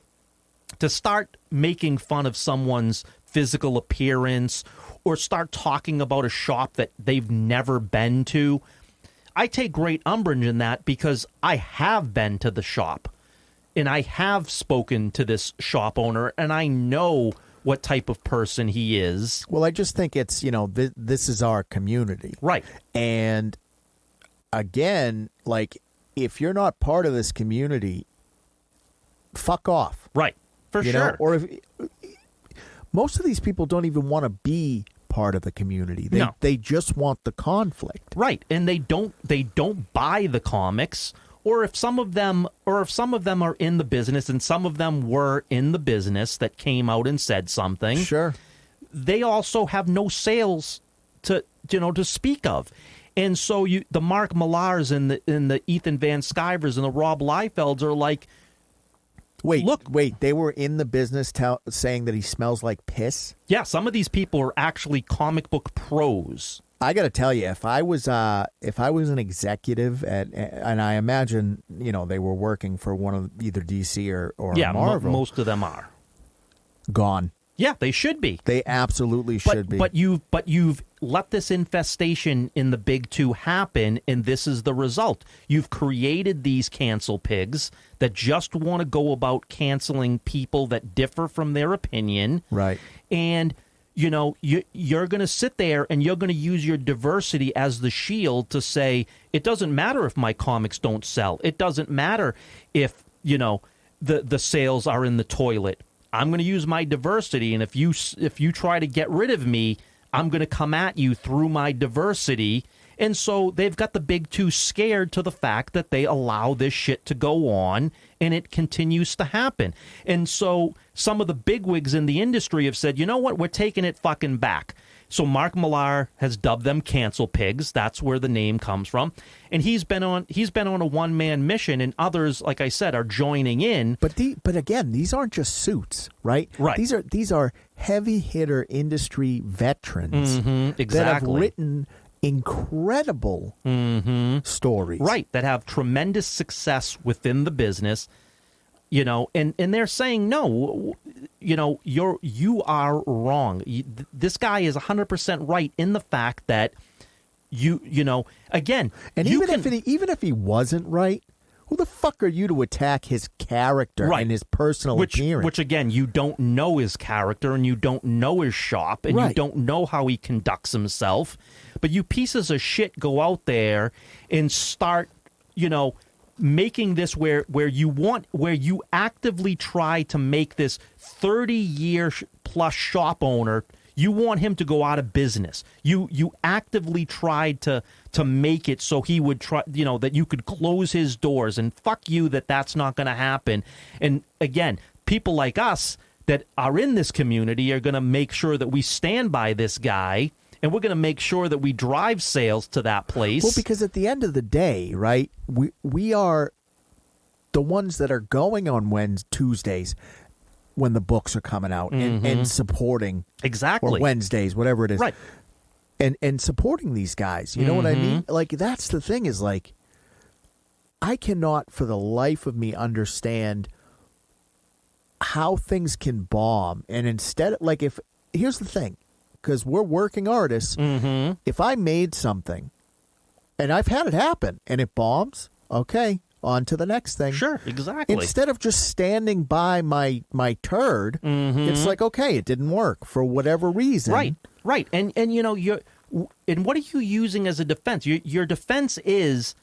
[SPEAKER 2] to start making fun of someone's physical appearance or start talking about a shop that they've never been to, I take great umbrage in that because I have been to the shop and I have spoken to this shop owner and I know what type of person he is.
[SPEAKER 1] Well, I just think it's, this is our community.
[SPEAKER 2] Right.
[SPEAKER 1] And again, like, if you're not part of this community, fuck off.
[SPEAKER 2] Right. For sure.
[SPEAKER 1] Or if most of these people don't even want to be part of the community. They just want the conflict.
[SPEAKER 2] Right. And they don't buy the comics, or if some of them are in the business and some of them were in the business that came out and said something.
[SPEAKER 1] Sure.
[SPEAKER 2] They also have no sales to speak of. And so the Mark Millars and the Ethan Van Sciver's and the Rob Liefelds are like,
[SPEAKER 1] Wait, they were in the business saying that he smells like piss?
[SPEAKER 2] Yeah, some of these people are actually comic book pros.
[SPEAKER 1] I got to tell you, if I was an executive and I imagine, they were working for one of either DC or Marvel.
[SPEAKER 2] Most of them are
[SPEAKER 1] gone.
[SPEAKER 2] Yeah, they should be.
[SPEAKER 1] They absolutely should be.
[SPEAKER 2] But you've let this infestation in the big two happen, and this is the result. You've created these cancel pigs that just want to go about canceling people that differ from their opinion.
[SPEAKER 1] Right.
[SPEAKER 2] And, you're going to sit there and you're going to use your diversity as the shield to say, it doesn't matter if my comics don't sell. It doesn't matter if, the sales are in the toilet. I'm going to use my diversity, and if you try to get rid of me, I'm going to come at you through my diversity. And so they've got the big two scared to the fact that they allow this shit to go on, and it continues to happen. And so some of the bigwigs in the industry have said, you know what, we're taking it fucking back. So Mark Millar has dubbed them cancel pigs. That's where the name comes from. And he's been on a one-man mission, and others, like I said, are joining in.
[SPEAKER 1] But again, these aren't just suits, right?
[SPEAKER 2] Right.
[SPEAKER 1] These are heavy hitter industry veterans
[SPEAKER 2] exactly.
[SPEAKER 1] that have written incredible stories.
[SPEAKER 2] Right, that have tremendous success within the business. you know, and they're saying, no, you know, you are wrong. This guy is 100% right in the fact that you know, again,
[SPEAKER 1] and even if he wasn't right, who the fuck are you to attack his character and his personal appearance?
[SPEAKER 2] Which, again, you don't know his character, and you don't know his shop, and you don't know how he conducts himself. But you pieces of shit go out there and start, you know, making this where you actively try to make this 30-year plus shop owner. You want him to go out of business. You actively tried to make it so he would try, you know, that you could close his doors, and fuck you that's not going to happen. And again, people like us that are in this community are going to make sure that we stand by this guy, and we're going to make sure that we drive sales to that place.
[SPEAKER 1] Well, because at the end of the day, right, we are the ones that are going on Tuesdays when the books are coming out and supporting
[SPEAKER 2] exactly,
[SPEAKER 1] or Wednesdays, whatever it is,
[SPEAKER 2] right,
[SPEAKER 1] and supporting these guys. You know what I mean? Like, that's the thing, is like, I cannot for the life of me understand how things can bomb. And instead, like, here's the thing, because we're working artists, if I made something and I've had it happen and it bombs, okay, on to the next thing.
[SPEAKER 2] Sure, exactly.
[SPEAKER 1] Instead of just standing by my turd, it's like, okay, it didn't work for whatever reason.
[SPEAKER 2] Right. And you know, and what are you using as a defense? Your defense is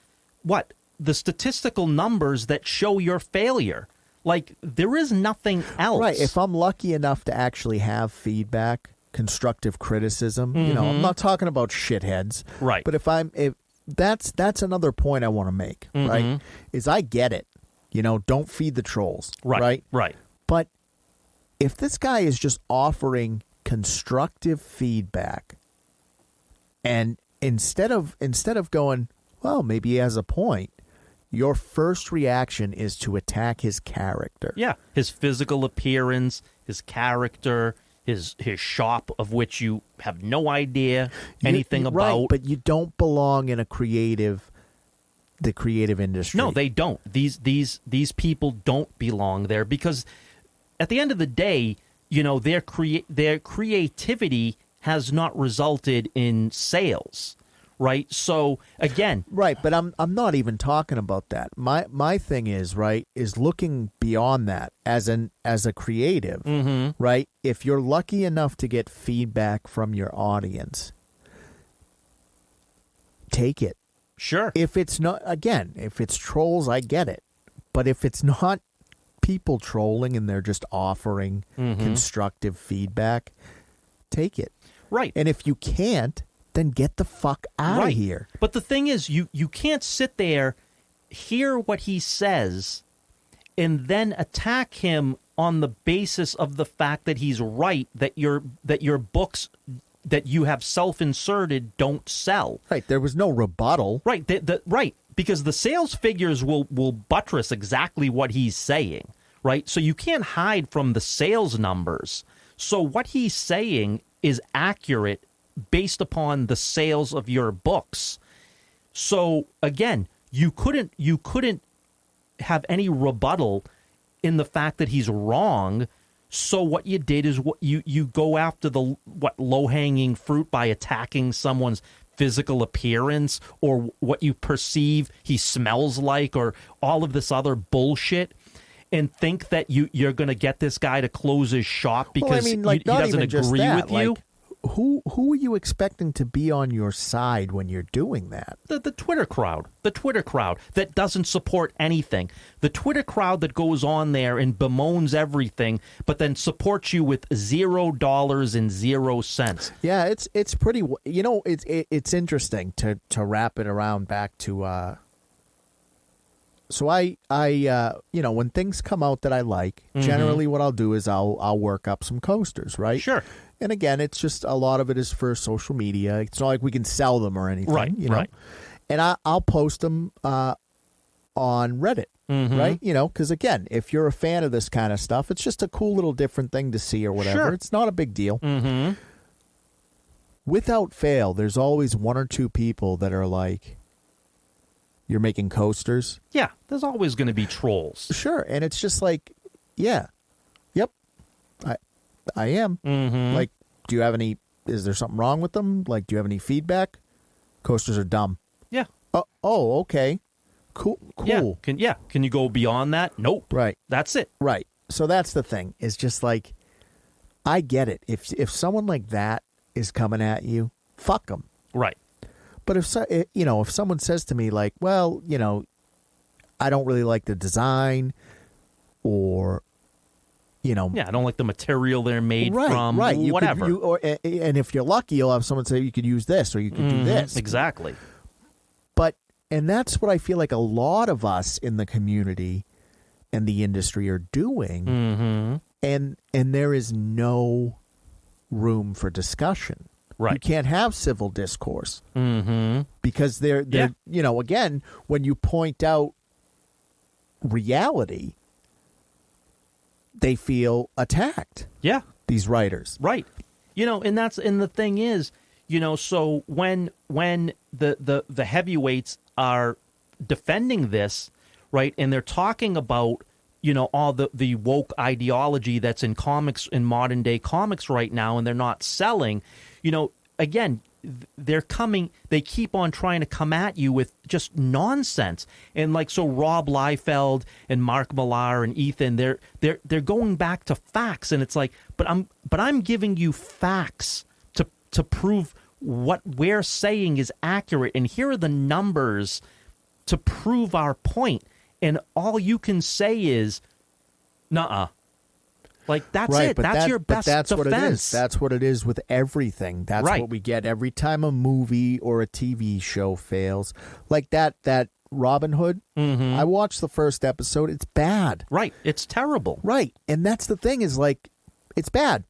[SPEAKER 2] what? The statistical numbers that show your failure. Like, there is nothing else.
[SPEAKER 1] Right. If I'm lucky enough to actually have feedback, constructive criticism, you know, I'm not talking about shitheads.
[SPEAKER 2] Right.
[SPEAKER 1] But if that's another point I want to make, right? Is I get it. You know, don't feed the trolls. Right. But if this guy is just offering constructive feedback, and instead of going, well, maybe he has a point, your first reaction is to attack his character.
[SPEAKER 2] Yeah. His physical appearance, his character, his shop, of which you have no idea anything about.
[SPEAKER 1] Right, but you don't belong in the creative industry.
[SPEAKER 2] No, they don't. These people don't belong there, because at the end of the day, you know, their creativity has not resulted in sales. Right. So again,
[SPEAKER 1] right. But I'm not even talking about that. My thing is, right, is looking beyond that as a creative. Right. If you're lucky enough to get feedback from your audience, take it.
[SPEAKER 2] Sure.
[SPEAKER 1] If it's not, again, if it's trolls, I get it. But if it's not people trolling and they're just offering constructive feedback, take it.
[SPEAKER 2] Right.
[SPEAKER 1] And if you can't, then get the fuck out of here.
[SPEAKER 2] But the thing is, you can't sit there, hear what he says, and then attack him on the basis of the fact that he's right, that your books that you have self-inserted don't sell.
[SPEAKER 1] Right. There was no rebuttal.
[SPEAKER 2] Right. Right. Because the sales figures will buttress exactly what he's saying. Right. So you can't hide from the sales numbers. So what he's saying is accurate based upon the sales of your books. So again, you couldn't have any rebuttal in the fact that he's wrong. So what you did is what you go after the low-hanging fruit by attacking someone's physical appearance or what you perceive he smells like or all of this other bullshit, and think that you're going to get this guy to close his shop because he doesn't agree with you.
[SPEAKER 1] Like, who are you expecting to be on your side when you're doing that?
[SPEAKER 2] The Twitter crowd. The Twitter crowd that doesn't support anything. The Twitter crowd that goes on there and bemoans everything, but then supports you with $0 and 0 cents.
[SPEAKER 1] Yeah, it's pretty. You know, it's interesting to wrap it around back to. So I you know, when things come out that I like, generally what I'll do is I'll work up some coasters, right?
[SPEAKER 2] Sure.
[SPEAKER 1] And again, it's just a lot of it is for social media. It's not like we can sell them or anything,
[SPEAKER 2] right?
[SPEAKER 1] You know?
[SPEAKER 2] Right.
[SPEAKER 1] And I'll post them on Reddit, right? You know, because again, if you're a fan of this kind of stuff, it's just a cool little different thing to see or whatever.
[SPEAKER 2] Sure.
[SPEAKER 1] It's not a big deal. Without fail, there's always one or two people that are like, You're making coasters.
[SPEAKER 2] Yeah, there's always going to be trolls.
[SPEAKER 1] Sure, and it's just like, yeah, yep, I am.
[SPEAKER 2] Mm-hmm.
[SPEAKER 1] Like, do you have any? Is there something wrong with them? Like, do you have any feedback? Coasters are dumb.
[SPEAKER 2] Yeah.
[SPEAKER 1] Oh, okay. Cool.
[SPEAKER 2] Yeah. Can you go beyond that? Nope.
[SPEAKER 1] Right.
[SPEAKER 2] That's it.
[SPEAKER 1] Right. So that's the thing. It's just like, I get it. If someone like that is coming at you, fuck them.
[SPEAKER 2] Right.
[SPEAKER 1] But if someone says to me like, well, I don't really like the design, or,
[SPEAKER 2] yeah, I don't like the material they're made from.
[SPEAKER 1] Right.
[SPEAKER 2] Whatever.
[SPEAKER 1] And if you're lucky, you'll have someone say you could use this or you could do this.
[SPEAKER 2] Exactly.
[SPEAKER 1] And that's what I feel like a lot of us in the community and the industry are doing.
[SPEAKER 2] Mm-hmm.
[SPEAKER 1] And there is no room for discussion.
[SPEAKER 2] Right.
[SPEAKER 1] You can't have civil discourse.
[SPEAKER 2] Mm-hmm.
[SPEAKER 1] Because they're again, when you point out reality, they feel attacked.
[SPEAKER 2] Yeah.
[SPEAKER 1] These writers.
[SPEAKER 2] Right. And the thing is, so when the heavyweights are defending this, right, and they're talking about, all the woke ideology that's in comics, in modern day comics right now, and they're not selling, again, they keep on trying to come at you with just nonsense. And so Rob Liefeld and Mark Millar and Ethan, they're going back to facts, and it's like, but I'm giving you facts to prove what we're saying is accurate, and here are the numbers to prove our point, and all you can say is, nuh-uh. Like, that's
[SPEAKER 1] right,
[SPEAKER 2] it. That's your best
[SPEAKER 1] that's
[SPEAKER 2] defense.
[SPEAKER 1] What it is. That's what it is with everything. That's
[SPEAKER 2] right.
[SPEAKER 1] What we get every time a movie or a TV show fails. Like that Robin Hood.
[SPEAKER 2] Mm-hmm.
[SPEAKER 1] I watched the first episode. It's bad.
[SPEAKER 2] Right. It's terrible.
[SPEAKER 1] Right. And that's the thing is, like, it's bad.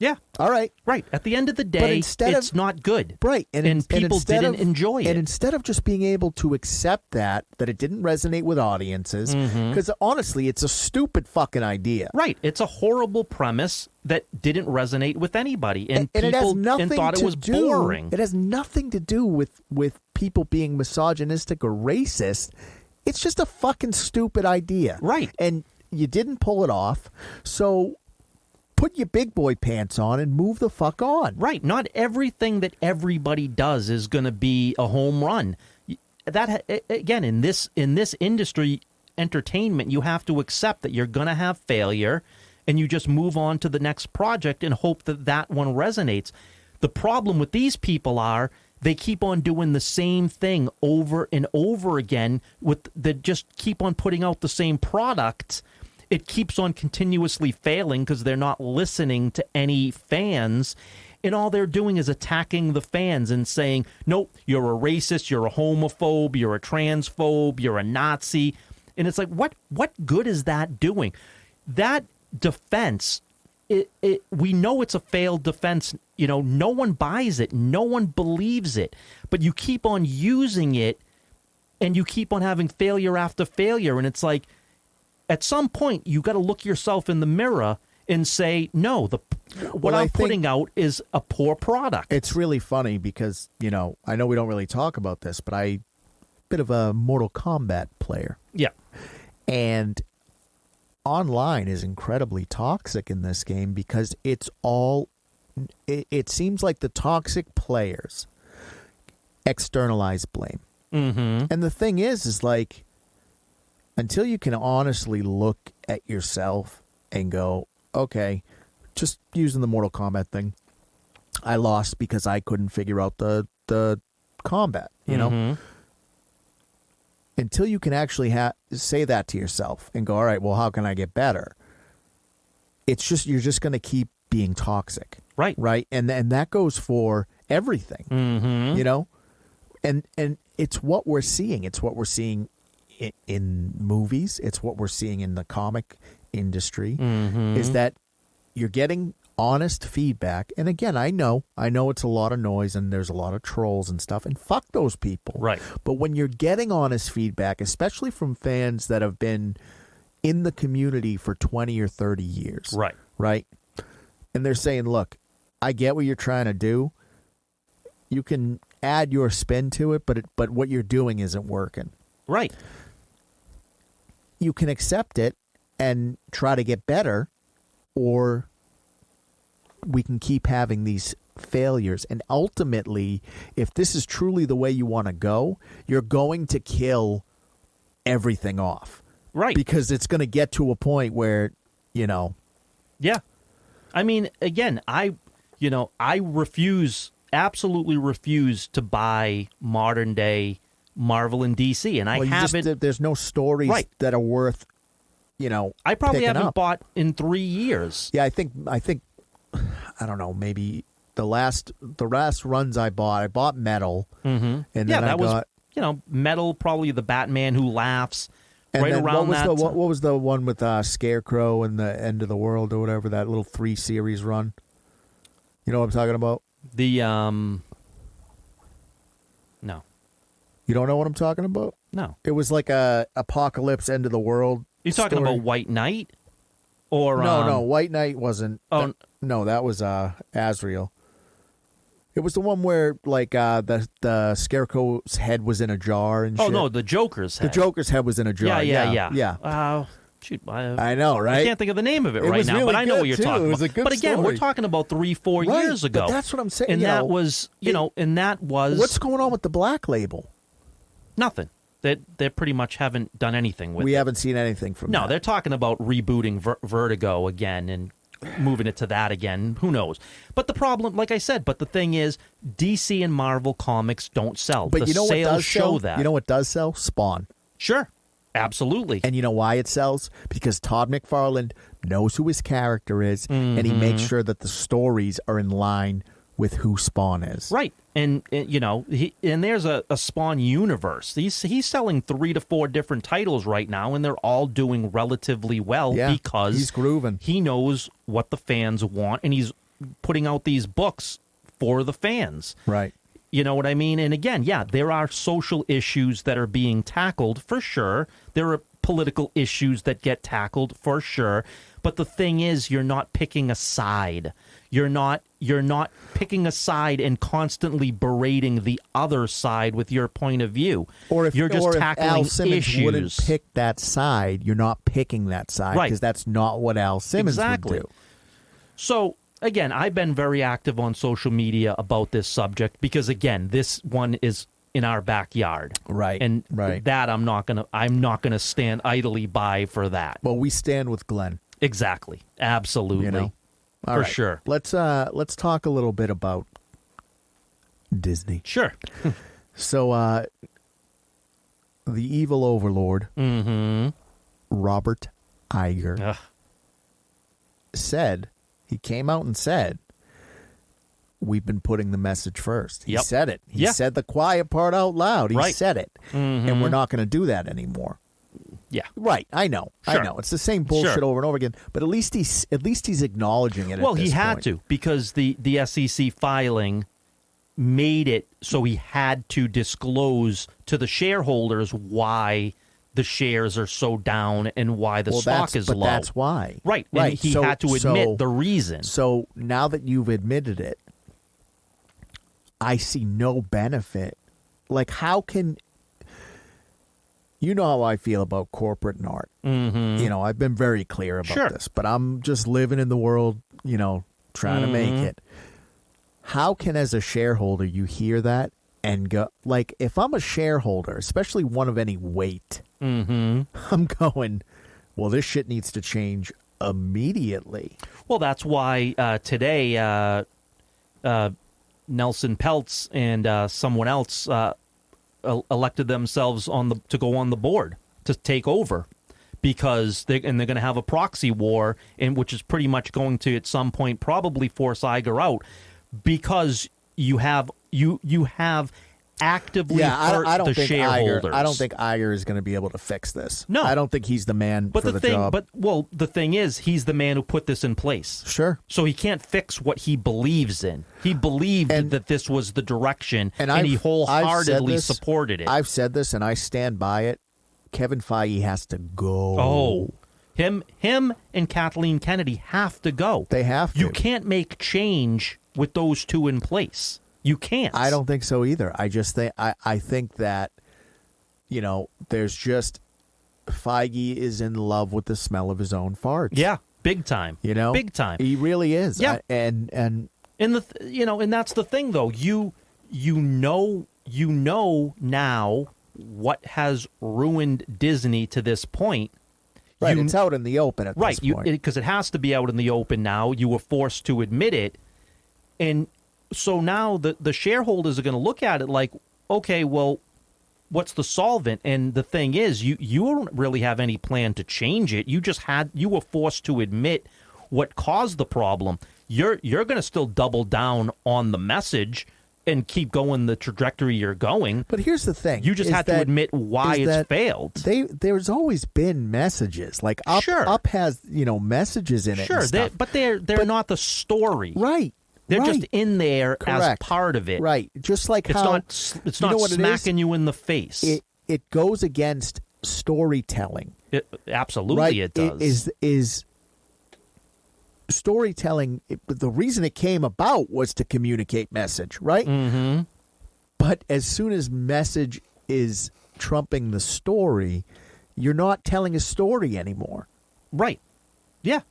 [SPEAKER 2] Yeah.
[SPEAKER 1] All right.
[SPEAKER 2] Right. At the end of the day, it's not good.
[SPEAKER 1] Right.
[SPEAKER 2] And people didn't enjoy it.
[SPEAKER 1] And instead of just being able to accept that it didn't resonate with audiences, because honestly, it's a stupid fucking idea.
[SPEAKER 2] Right. It's a horrible premise that didn't resonate with anybody. And people
[SPEAKER 1] it has nothing
[SPEAKER 2] thought it was boring.
[SPEAKER 1] It has nothing to do with people being misogynistic or racist. It's just a fucking stupid idea.
[SPEAKER 2] Right.
[SPEAKER 1] And you didn't pull it off. So put your big boy pants on and move the fuck on.
[SPEAKER 2] Right. Not everything that everybody does is going to be a home run. That, again, in this industry, entertainment, you have to accept that you're going to have failure, and you just move on to the next project and hope that one resonates. The problem with these people are they keep on doing the same thing over and over again. They just keep on putting out the same product. It keeps on continuously failing because they're not listening to any fans. And all they're doing is attacking the fans and saying, nope, you're a racist, you're a homophobe, you're a transphobe, you're a Nazi. And it's like, what good is that doing? That defense, we know it's a failed defense. No one buys it. No one believes it. But you keep on using it, and you keep on having failure after failure. And it's like, at some point, you got to look yourself in the mirror and say, no, what I'm putting out is a poor product.
[SPEAKER 1] It's really funny because, I know we don't really talk about this, but I'm a bit of a Mortal Kombat player.
[SPEAKER 2] Yeah.
[SPEAKER 1] And online is incredibly toxic in this game because it seems like the toxic players externalize blame.
[SPEAKER 2] Mm-hmm.
[SPEAKER 1] And the thing is like, until you can honestly look at yourself and go, okay, just using the Mortal Kombat thing, I lost because I couldn't figure out the combat, know? Until you can actually say that to yourself and go, all right, well, how can I get better? It's just, you're just going to keep being toxic.
[SPEAKER 2] Right.
[SPEAKER 1] Right. And that goes for everything, and it's what we're seeing. It's what we're seeing in movies. It's what we're seeing in the comic industry, is that you're getting honest feedback. And again, I know it's a lot of noise and there's a lot of trolls and stuff, and fuck those people.
[SPEAKER 2] Right.
[SPEAKER 1] But when you're getting honest feedback, especially from fans that have been in the community for 20 or 30 years.
[SPEAKER 2] Right.
[SPEAKER 1] Right. And they're saying, look, I get what you're trying to do. You can add your spin to it, but what you're doing isn't working.
[SPEAKER 2] Right.
[SPEAKER 1] You can accept it and try to get better, or we can keep having these failures. And ultimately, if this is truly the way you want to go, you're going to kill everything off.
[SPEAKER 2] Right.
[SPEAKER 1] Because it's going to get to a point where,
[SPEAKER 2] Yeah. I mean, again, I absolutely refuse to buy modern day Marvel and DC, and I haven't.
[SPEAKER 1] There's no stories that are worth,
[SPEAKER 2] I probably haven't
[SPEAKER 1] up.
[SPEAKER 2] bought in 3 years.
[SPEAKER 1] Yeah, I think, I don't know, maybe the last runs I bought Metal, and then
[SPEAKER 2] that was Metal, probably the Batman Who Laughs.
[SPEAKER 1] And
[SPEAKER 2] right
[SPEAKER 1] then
[SPEAKER 2] around
[SPEAKER 1] what was the one with Scarecrow and the End of the World or whatever, that little 3-series run? You know what I'm talking about?
[SPEAKER 2] No.
[SPEAKER 1] You don't know what I'm talking about?
[SPEAKER 2] No.
[SPEAKER 1] It was like a apocalypse, end of the world.
[SPEAKER 2] You talking about White Knight? Or
[SPEAKER 1] no, White Knight wasn't.
[SPEAKER 2] Oh,
[SPEAKER 1] no, that was Azrael. It was the one where like the Scarecrow's head was in a jar and shit.
[SPEAKER 2] Oh no, the Joker's head.
[SPEAKER 1] The Joker's head was in a jar.
[SPEAKER 2] Yeah. Shoot,
[SPEAKER 1] I know, right?
[SPEAKER 2] I can't think of the name of it right now,
[SPEAKER 1] really
[SPEAKER 2] but I know what you're
[SPEAKER 1] too.
[SPEAKER 2] talking
[SPEAKER 1] It was
[SPEAKER 2] about.
[SPEAKER 1] a good
[SPEAKER 2] but again,
[SPEAKER 1] story.
[SPEAKER 2] we're talking about 3-4 years ago.
[SPEAKER 1] But that's what I'm saying.
[SPEAKER 2] And that was, and that was
[SPEAKER 1] what's going on with the Black Label?
[SPEAKER 2] Nothing. They pretty much haven't done anything with it.
[SPEAKER 1] We haven't seen anything from
[SPEAKER 2] No,
[SPEAKER 1] that.
[SPEAKER 2] they're talking about rebooting Vertigo again and moving it to that again. Who knows? But the problem, like I said, the thing is, DC and Marvel comics don't sell.
[SPEAKER 1] But
[SPEAKER 2] the
[SPEAKER 1] what
[SPEAKER 2] sales
[SPEAKER 1] does
[SPEAKER 2] show
[SPEAKER 1] sell?
[SPEAKER 2] that.
[SPEAKER 1] You know what does sell? Spawn.
[SPEAKER 2] Sure. Absolutely.
[SPEAKER 1] And you know why it sells? Because Todd McFarlane knows who his character is, and he makes sure that the stories are in line with who Spawn is.
[SPEAKER 2] Right. And there's a Spawn universe. He's selling 3 to 4 different titles right now, and they're all doing relatively well because
[SPEAKER 1] he's grooving.
[SPEAKER 2] He knows what the fans want, and he's putting out these books for the fans.
[SPEAKER 1] Right.
[SPEAKER 2] You know what I mean? And again, there are social issues that are being tackled for sure. There are political issues that get tackled for sure. But the thing is, you're not picking a side. You're not picking a side and constantly berating the other side with your point of view.
[SPEAKER 1] Or if
[SPEAKER 2] you're just tackling
[SPEAKER 1] Al Simmons
[SPEAKER 2] issues.
[SPEAKER 1] wouldn't pick that side, you're not picking that side because that's not what Al Simmons would do.
[SPEAKER 2] So again, I've been very active on social media about this subject because again, this one is in our backyard.
[SPEAKER 1] Right.
[SPEAKER 2] And
[SPEAKER 1] right.
[SPEAKER 2] that I'm not gonna stand idly by for that.
[SPEAKER 1] Well, we stand with Glenn.
[SPEAKER 2] Exactly. Absolutely.
[SPEAKER 1] All
[SPEAKER 2] for
[SPEAKER 1] right.
[SPEAKER 2] sure.
[SPEAKER 1] Let's talk a little bit about Disney.
[SPEAKER 2] Sure.
[SPEAKER 1] So the evil overlord, Robert Iger, he came out and said, we've been putting the message first. He said it. He said the quiet part out loud. He said it. And we're not going to do that anymore.
[SPEAKER 2] Yeah.
[SPEAKER 1] Right. I know.
[SPEAKER 2] Sure.
[SPEAKER 1] I know. It's the same bullshit over and over again. But at least he's acknowledging it.
[SPEAKER 2] Well,
[SPEAKER 1] at this
[SPEAKER 2] he had
[SPEAKER 1] point.
[SPEAKER 2] to because the SEC filing made it so he had to disclose to the shareholders why the shares are so down and why the stock is low.
[SPEAKER 1] That's why.
[SPEAKER 2] Right.
[SPEAKER 1] Right.
[SPEAKER 2] And he had to admit the reason.
[SPEAKER 1] So now that you've admitted it, I see no benefit. Like, how can... You know how I feel about corporate and art.
[SPEAKER 2] Mm-hmm.
[SPEAKER 1] I've been very clear about this, but I'm just living in the world, trying to make it. How can, as a shareholder, you hear that and go, like, if I'm a shareholder, especially one of any weight, I'm going, well, this shit needs to change immediately.
[SPEAKER 2] Well, that's why today Nelson Peltz and someone else elected themselves to go on the board to take over because they're going to have a proxy war, which is pretty much going to at some point probably force Iger out because you have actively hurt
[SPEAKER 1] I don't
[SPEAKER 2] the
[SPEAKER 1] think
[SPEAKER 2] shareholders.
[SPEAKER 1] I don't think Iger is going to be able to fix this.
[SPEAKER 2] No,
[SPEAKER 1] I don't think he's the man for the job.
[SPEAKER 2] But the thing is, he's the man who put this in place.
[SPEAKER 1] Sure.
[SPEAKER 2] So he can't fix what he believes in. He believed that this was the direction, and he wholeheartedly supported it.
[SPEAKER 1] I've said this, and I stand by it. Kevin Feige has to go.
[SPEAKER 2] Oh, him and Kathleen Kennedy have to go.
[SPEAKER 1] They have to.
[SPEAKER 2] You can't make change with those two in place. You can't.
[SPEAKER 1] I don't think so either. I just think I think that There's just Feige is in love with the smell of his own farts.
[SPEAKER 2] Yeah, big time. Big time.
[SPEAKER 1] He really is.
[SPEAKER 2] Yeah,
[SPEAKER 1] and
[SPEAKER 2] and that's the thing though. You know now what has ruined Disney to this point.
[SPEAKER 1] Right, it's out in the open at this point.
[SPEAKER 2] Right, because it has to be out in the open now. You were forced to admit it. And so now the shareholders are going to look at it like, okay, well, what's the solvent? And the thing is, you don't really have any plan to change it. You were forced to admit what caused the problem. You're going to still double down on the message and keep going the trajectory you're going.
[SPEAKER 1] But here's the thing.
[SPEAKER 2] You just had to admit why it's failed.
[SPEAKER 1] There's always been messages. Like Up has, messages in it.
[SPEAKER 2] Sure,
[SPEAKER 1] and stuff.
[SPEAKER 2] but they're not the story.
[SPEAKER 1] Right.
[SPEAKER 2] They're just in there
[SPEAKER 1] Correct.
[SPEAKER 2] as part of it.
[SPEAKER 1] Right. Just like
[SPEAKER 2] it's
[SPEAKER 1] how
[SPEAKER 2] not smacking you in the face.
[SPEAKER 1] It goes against storytelling.
[SPEAKER 2] Absolutely
[SPEAKER 1] right?
[SPEAKER 2] It does.
[SPEAKER 1] Is storytelling, the reason it came about was to communicate message, right?
[SPEAKER 2] Mm-hmm.
[SPEAKER 1] But as soon as message is trumping the story, you're not telling a story anymore.
[SPEAKER 2] Right. Yeah.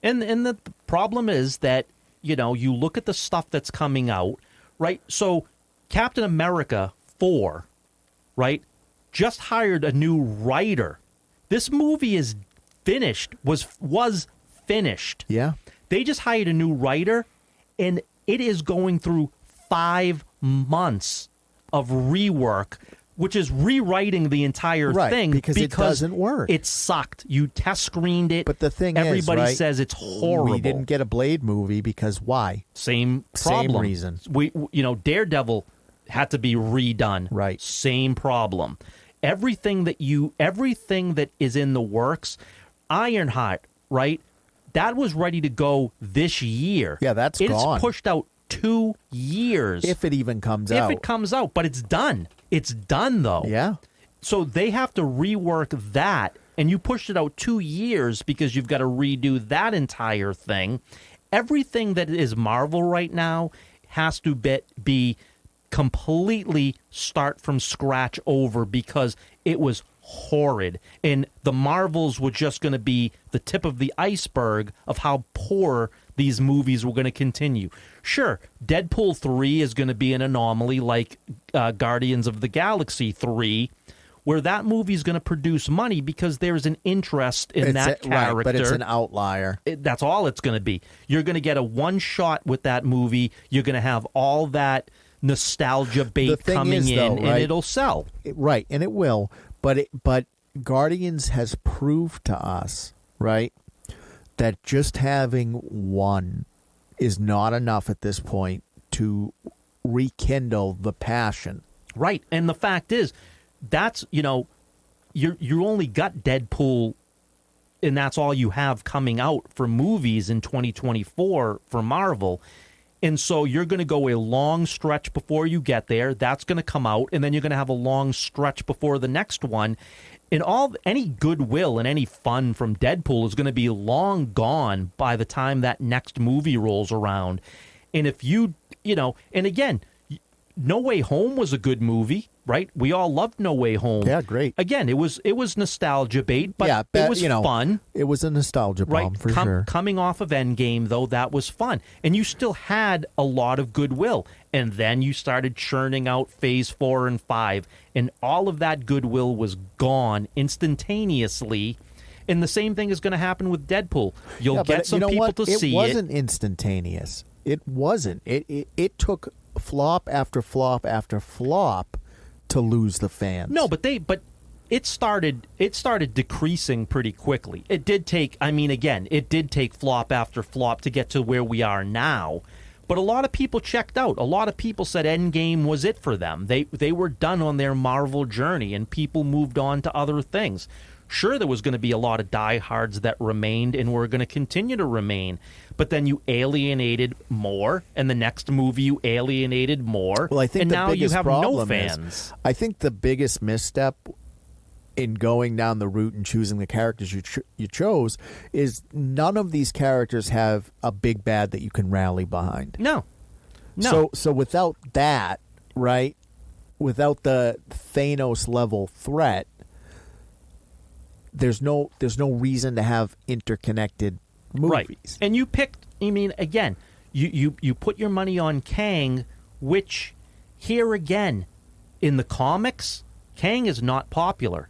[SPEAKER 2] And the problem is that, you look at the stuff that's coming out, right? So Captain America 4, right, just hired a new writer. This movie is finished, was finished.
[SPEAKER 1] Yeah.
[SPEAKER 2] They just hired a new writer, and it is going through 5 months of rework, which is rewriting the entire thing
[SPEAKER 1] because it doesn't work.
[SPEAKER 2] It sucked. You test screened it.
[SPEAKER 1] But the thing
[SPEAKER 2] everybody
[SPEAKER 1] is,
[SPEAKER 2] says it's horrible.
[SPEAKER 1] We didn't get a Blade movie because why?
[SPEAKER 2] Same problem.
[SPEAKER 1] Same reason.
[SPEAKER 2] Daredevil had to be redone.
[SPEAKER 1] Right.
[SPEAKER 2] Same problem. Everything that is in the works, Ironheart, right? That was ready to go this year.
[SPEAKER 1] Yeah, that's gone.
[SPEAKER 2] It's pushed out 2 years.
[SPEAKER 1] If it even comes out.
[SPEAKER 2] If it comes out, but it's done. It's done, though.
[SPEAKER 1] Yeah.
[SPEAKER 2] So they have to rework that, and you pushed it out 2 years because you've got to redo that entire thing. Everything that is Marvel right now has to be completely start from scratch over because it was horrid. And the Marvels were just going to be the tip of the iceberg of how poor these movies were going to continue. Sure, Deadpool 3 is going to be an anomaly like Guardians of the Galaxy 3, where that movie is going to produce money because there's an interest in that character.
[SPEAKER 1] Right, but it's an outlier.
[SPEAKER 2] That's all it's going to be. You're going to get a one-shot with that movie. You're going to have all that nostalgia bait coming in, and it'll sell.
[SPEAKER 1] Right, and it will. But Guardians has proved to us, right, that just having one is not enough at this point to rekindle the passion.
[SPEAKER 2] Right, and the fact is, that's, you only got Deadpool, and that's all you have coming out for movies in 2024 for Marvel. And so you're going to go a long stretch before you get there. That's going to come out, and then you're going to have a long stretch before the next one. And any goodwill and any fun from Deadpool is going to be long gone by the time that next movie rolls around. And if and again, No Way Home was a good movie, right? We all loved No Way Home.
[SPEAKER 1] Yeah, great.
[SPEAKER 2] Again, it was nostalgia bait, but it was fun.
[SPEAKER 1] It was a nostalgia bomb, for sure.
[SPEAKER 2] Coming off of Endgame, though, that was fun. And you still had a lot of goodwill. And then you started churning out Phase 4 and 5, and all of that goodwill was gone instantaneously. And the same thing is going to happen with Deadpool. You'll get some people to see it.
[SPEAKER 1] It wasn't instantaneous. It wasn't. It took flop after flop after flop to lose the fans.
[SPEAKER 2] No, but it started decreasing pretty quickly. It did take flop after flop to get to where we are now. But a lot of people checked out. A lot of people said Endgame was it for them. They were done on their Marvel journey, and people moved on to other things. Sure, there was going to be a lot of diehards that remained and were going to continue to remain. But then you alienated more, and the next movie you alienated more.
[SPEAKER 1] Well, I think
[SPEAKER 2] now you have no fans.
[SPEAKER 1] I think the biggest misstep in going down the route and choosing the characters you chose is none of these characters have a big bad that you can rally behind.
[SPEAKER 2] No.
[SPEAKER 1] So without that, right, without the Thanos level threat, there's no reason to have interconnected movies.
[SPEAKER 2] Right. And you picked, I mean, again, you put your money on Kang, which, here again, in the comics, Kang is not popular.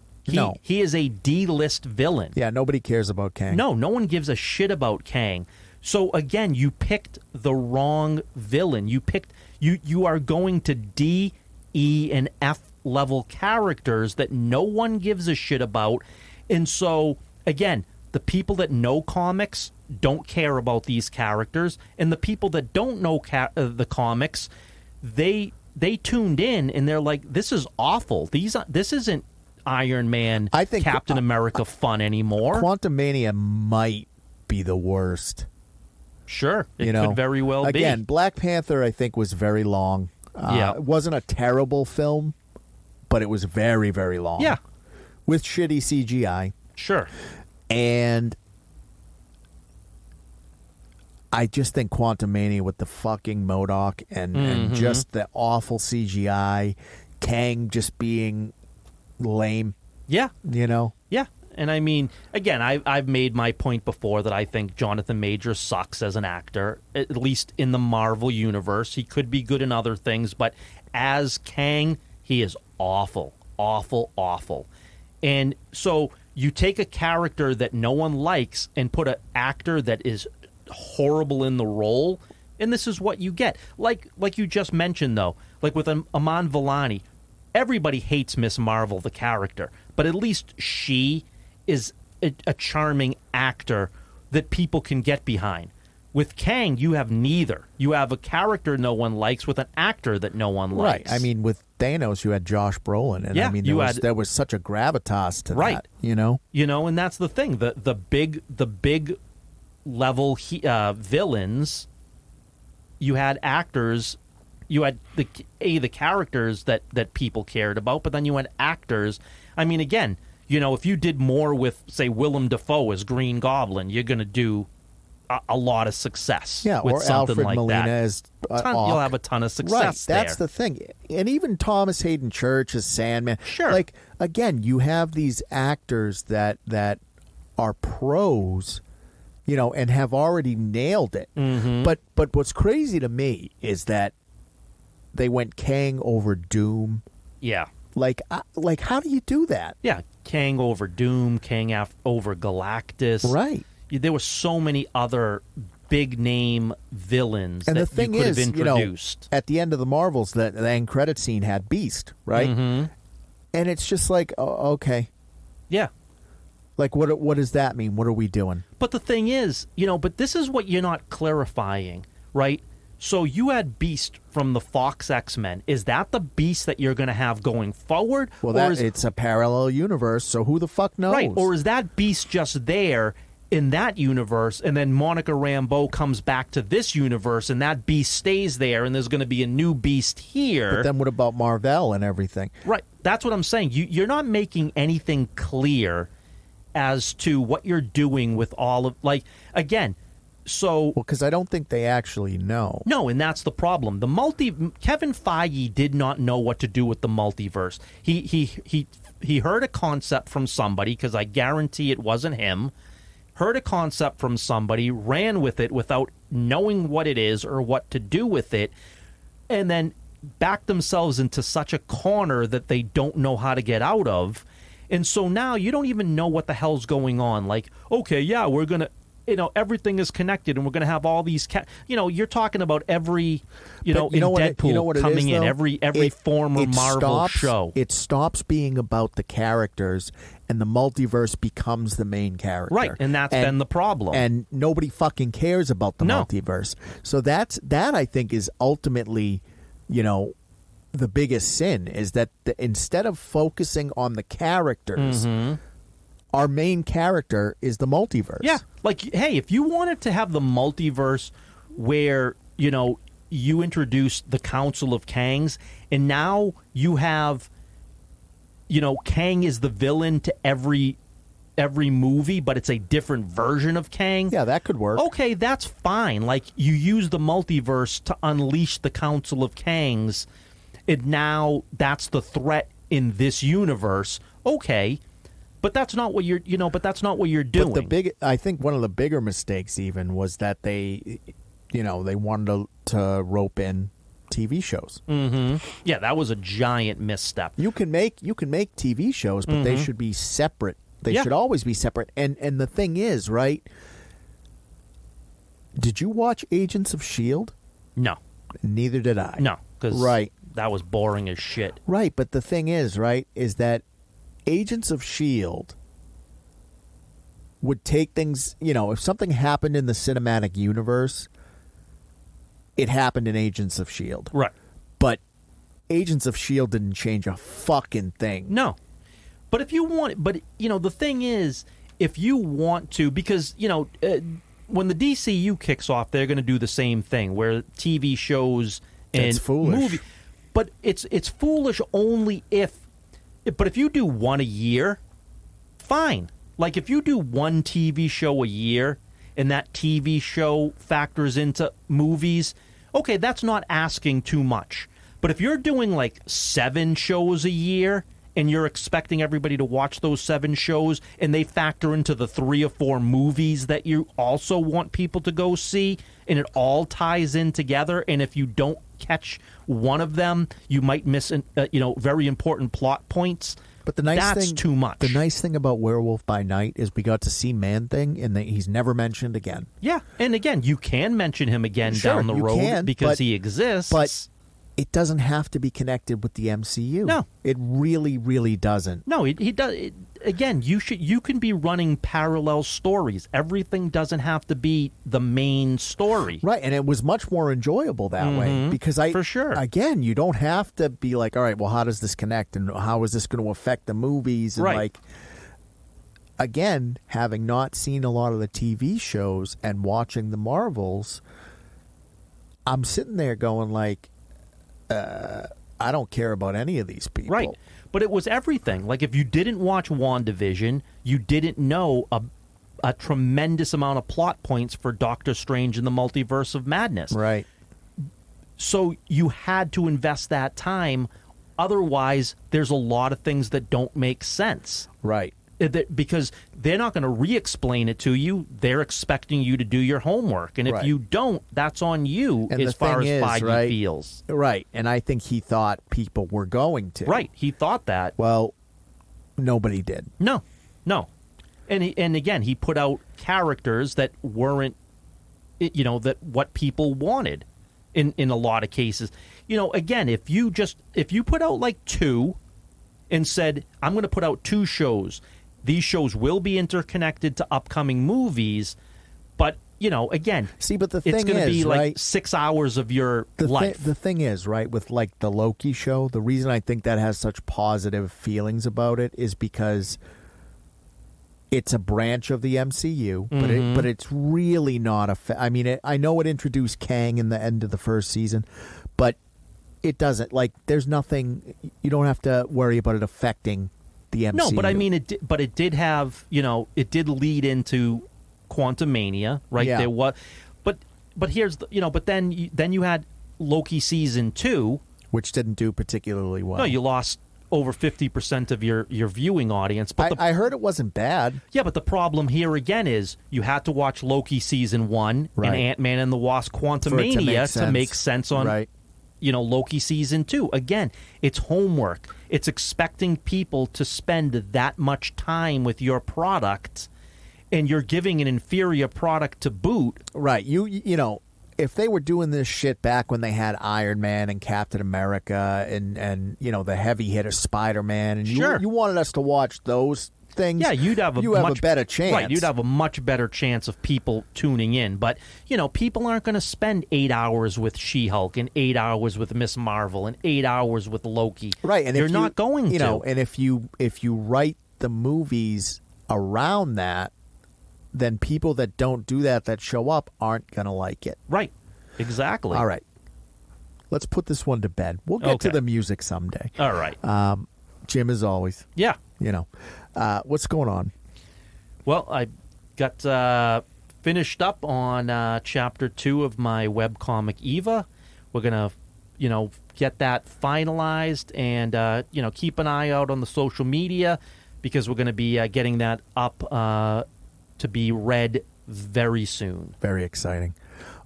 [SPEAKER 2] He is a D-list villain.
[SPEAKER 1] Yeah, nobody cares about Kang.
[SPEAKER 2] No one gives a shit about Kang. So again, you picked the wrong villain. You are going to D, E, and F level characters that no one gives a shit about. And so, again, the people that know comics don't care about these characters, and the people that don't know the comics, they tuned in and they're like, this is awful. This isn't Iron Man, I think, Captain America fun anymore.
[SPEAKER 1] Quantumania might be the worst.
[SPEAKER 2] Sure, it could very well be.
[SPEAKER 1] Again, Black Panther, I think, was very long. It wasn't a terrible film, but it was very, very long.
[SPEAKER 2] Yeah.
[SPEAKER 1] With shitty CGI.
[SPEAKER 2] Sure.
[SPEAKER 1] And I just think Quantumania with the fucking MODOK and just the awful CGI, Kang just being lame.
[SPEAKER 2] Yeah.
[SPEAKER 1] Yeah.
[SPEAKER 2] And I mean, again, I've made my point before that I think Jonathan Majors sucks as an actor, at least in the Marvel universe. He could be good in other things, but as Kang, he is awful, awful, awful. And so you take a character that no one likes and put an actor that is horrible in the role, and this is what you get. Like you just mentioned, though, like with Aman Vellani, everybody hates Miss Marvel, the character, but at least she is a charming actor that people can get behind. With Kang, you have neither. You have a character no one likes with an actor that no one likes.
[SPEAKER 1] Right. I mean, with Thanos, you had Josh Brolin, and I mean, there was such a gravitas to that.
[SPEAKER 2] And that's the thing. The big level villains. You had actors. You had the characters that people cared about, but then you had actors. I mean, again, if you did more with, say, Willem Dafoe as Green Goblin, you're going to do a lot of success.
[SPEAKER 1] Yeah,
[SPEAKER 2] with
[SPEAKER 1] or
[SPEAKER 2] something
[SPEAKER 1] Alfred
[SPEAKER 2] like
[SPEAKER 1] Molina
[SPEAKER 2] that.
[SPEAKER 1] as
[SPEAKER 2] You'll have a ton of success there.
[SPEAKER 1] That's the thing. And even Thomas Hayden Church as Sandman.
[SPEAKER 2] Sure.
[SPEAKER 1] Like, again, you have these actors that are pros, and have already nailed it.
[SPEAKER 2] Mm-hmm.
[SPEAKER 1] But what's crazy to me is that they went Kang over Doom.
[SPEAKER 2] Yeah.
[SPEAKER 1] Like how do you do that?
[SPEAKER 2] Yeah, Kang over Doom, Kang over Galactus.
[SPEAKER 1] Right.
[SPEAKER 2] There were so many other big name villains
[SPEAKER 1] and
[SPEAKER 2] that
[SPEAKER 1] the thing
[SPEAKER 2] you could
[SPEAKER 1] is,
[SPEAKER 2] have introduced.
[SPEAKER 1] At the end of the Marvels, the end credit scene had Beast, right?
[SPEAKER 2] Mm-hmm.
[SPEAKER 1] And it's just like, oh, okay.
[SPEAKER 2] Yeah.
[SPEAKER 1] Like, what does that mean? What are we doing?
[SPEAKER 2] But the thing is, but this is what you're not clarifying, right? So you had Beast from the Fox X-Men. Is that the Beast that you're going to have going forward?
[SPEAKER 1] Well, it's a parallel universe, so who the fuck knows?
[SPEAKER 2] Right, or is that Beast just there in that universe, and then Monica Rambeau comes back to this universe, and that Beast stays there, and there's going to be a new Beast here?
[SPEAKER 1] But then what about Marvel and everything?
[SPEAKER 2] Right, that's what I'm saying. You're not making anything clear as to what you're doing with all of, again... So,
[SPEAKER 1] because I don't think they actually know.
[SPEAKER 2] No, and that's the problem. Kevin Feige did not know what to do with the multiverse. He heard a concept from somebody, because I guarantee it wasn't him. Heard a concept from somebody, ran with it without knowing what it is or what to do with it, and then backed themselves into such a corner that they don't know how to get out of. And so now you don't even know what the hell's going on. Like, okay, yeah, we're going to... everything is connected, and we're going to have all these... you're talking about every, in Deadpool coming in, every former Marvel show.
[SPEAKER 1] It stops being about the characters, and the multiverse becomes the main character.
[SPEAKER 2] Right, and that's been the problem.
[SPEAKER 1] And nobody fucking cares about the multiverse. So that I think is ultimately, the biggest sin, is that instead of focusing on the characters... Mm-hmm. Our main character is the multiverse.
[SPEAKER 2] Yeah. Like, hey, if you wanted to have the multiverse where, you introduce the Council of Kangs, and now you have, Kang is the villain to every movie, but it's a different version of Kang.
[SPEAKER 1] Yeah, that could work.
[SPEAKER 2] Okay, that's fine. Like, you use the multiverse to unleash the Council of Kangs, and now that's the threat in this universe. Okay. But that's not what you're, but that's not what you're doing.
[SPEAKER 1] But I think one of the bigger mistakes even was that they wanted to rope in TV shows.
[SPEAKER 2] Mm-hmm. Yeah, that was a giant misstep.
[SPEAKER 1] You can make TV shows, but they should be separate. They should always be separate. And the thing is, right? Did you watch Agents of S.H.I.E.L.D.?
[SPEAKER 2] No.
[SPEAKER 1] Neither did I.
[SPEAKER 2] No, because that was boring as shit.
[SPEAKER 1] Right, but the thing is, right, is that Agents of S.H.I.E.L.D. would take things, if something happened in the cinematic universe, it happened in Agents of S.H.I.E.L.D.
[SPEAKER 2] Right.
[SPEAKER 1] But Agents of S.H.I.E.L.D. didn't change a fucking thing.
[SPEAKER 2] No. But if you want, the thing is, if you want to, because, when the DCU kicks off, they're going to do the same thing, where TV shows and movies. But it's foolish only but if you do one a year, fine. Like if you do one TV show a year and that TV show factors into movies, okay, that's not asking too much. But if you're doing like 7 shows a year and you're expecting everybody to watch those 7 shows and they factor into the 3 or 4 movies that you also want people to go see, and it all ties in together, and if you don't catch one of them, you might miss very important plot points.
[SPEAKER 1] But that's
[SPEAKER 2] too much.
[SPEAKER 1] The nice thing about Werewolf by Night is we got to see Man-Thing, and he's never mentioned again.
[SPEAKER 2] Yeah, and again, you can mention him again down the road because he exists.
[SPEAKER 1] But it doesn't have to be connected with the MCU.
[SPEAKER 2] No.
[SPEAKER 1] It really, really doesn't.
[SPEAKER 2] No, he does. Again, you can be running parallel stories. Everything doesn't have to be the main story.
[SPEAKER 1] Right, and it was much more enjoyable that way. Because
[SPEAKER 2] for sure.
[SPEAKER 1] Again, you don't have to be like, all right, well, how does this connect? And how is this going to affect the movies? And
[SPEAKER 2] right.
[SPEAKER 1] Again, having not seen a lot of the TV shows and watching the Marvels, I'm sitting there going like, I don't care about any of these people.
[SPEAKER 2] Right. But it was everything. Like, if you didn't watch WandaVision, you didn't know a tremendous amount of plot points for Doctor Strange in the Multiverse of Madness.
[SPEAKER 1] Right.
[SPEAKER 2] So you had to invest that time. Otherwise, there's a lot of things that don't make sense.
[SPEAKER 1] Right.
[SPEAKER 2] Because they're not going to re-explain it to you. They're expecting you to do your homework. And if you don't, that's on you as far as Feige feels.
[SPEAKER 1] Right. And I think he thought people were going to.
[SPEAKER 2] Right. He thought that.
[SPEAKER 1] Well, nobody did.
[SPEAKER 2] No. And again, he put out characters that weren't, that what people wanted in a lot of cases. Again, if you put out like 2 and said, I'm going to put out 2 shows, these shows will be interconnected to upcoming movies, but, again,
[SPEAKER 1] but the thing
[SPEAKER 2] it's going to be like
[SPEAKER 1] right,
[SPEAKER 2] 6 hours of your life.
[SPEAKER 1] The thing is, right, with like the Loki show, the reason I think that has such positive feelings about it is because it's a branch of the MCU, but it's really not I know it introduced Kang in the end of the first season, but it doesn't, there's nothing, you don't have to worry about it affecting the MCU.
[SPEAKER 2] No, but I mean, it did have, it did lead into Quantumania, right?
[SPEAKER 1] Yeah.
[SPEAKER 2] There was, but here's the, but then you had Loki season 2,
[SPEAKER 1] which didn't do particularly well.
[SPEAKER 2] No, you lost over 50% of your viewing audience. But
[SPEAKER 1] I heard it wasn't bad.
[SPEAKER 2] Yeah, but the problem here again is you had to watch Loki season 1 and Ant-Man and the Wasp Quantumania to make sense on.
[SPEAKER 1] Right.
[SPEAKER 2] Loki season 2. Again, it's homework. It's expecting people to spend that much time with your product, and you're giving an inferior product to boot.
[SPEAKER 1] Right. If they were doing this shit back when they had Iron Man and Captain America and the heavy hitter Spider-Man, and you wanted us to watch those things,
[SPEAKER 2] yeah, you'd have
[SPEAKER 1] a better chance.
[SPEAKER 2] Right, you'd have a much better chance of people tuning in. But, people aren't going to spend 8 hours with She-Hulk and 8 hours with Miss Marvel and 8 hours with Loki.
[SPEAKER 1] Right, and
[SPEAKER 2] they're not going to.
[SPEAKER 1] And if you write the movies around that, then people that don't do that show up aren't going to like it.
[SPEAKER 2] Right, exactly.
[SPEAKER 1] All right. Let's put this one to bed. We'll get to the music someday.
[SPEAKER 2] All right.
[SPEAKER 1] Jim, as always.
[SPEAKER 2] Yeah.
[SPEAKER 1] What's going on?
[SPEAKER 2] Well, I got finished up on chapter 2 of my webcomic Eva. We're going to, get that finalized and, keep an eye out on the social media. because we're going to be getting that up to be read very soon.
[SPEAKER 1] Very exciting.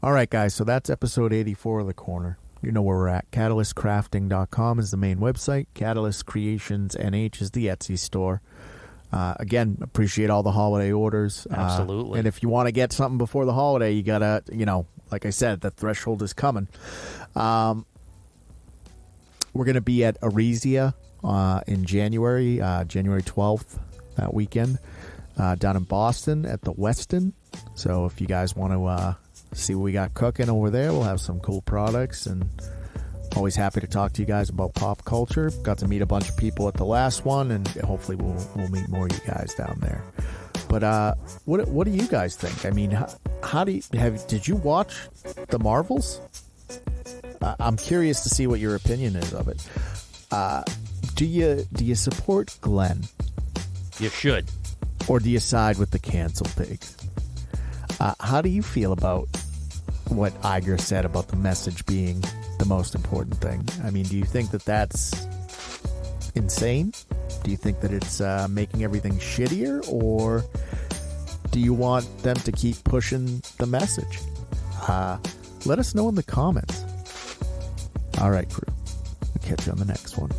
[SPEAKER 1] All right, guys, so that's episode 84 of The Corner. You know where we're at. CatalystCrafting.com is the main website. Catalyst Creations NH is the Etsy store. Again, appreciate all the holiday orders.
[SPEAKER 2] Absolutely.
[SPEAKER 1] And if you want to get something before the holiday, you got to, like I said, the threshold is coming. We're going to be at Arisia in January, January 12th, that weekend, down in Boston at the Westin. So if you guys want to see what we got cooking over there, we'll have some cool products, and always happy to talk to you guys about pop culture. Got to meet a bunch of people at the last one, and hopefully we'll meet more of you guys down there. But what do you guys think? I mean, how do you did you watch the Marvels? I'm curious to see what your opinion is of it. Do you support Glenn?
[SPEAKER 2] You should.
[SPEAKER 1] Or do you side with the cancel pigs? How do you feel about what Iger said about the message being the most important thing? I mean, do you think that that's insane? Do you think that it's making everything shittier? Or do you want them to keep pushing the message? Let us know in the comments. All right, crew. We'll catch you on the next one.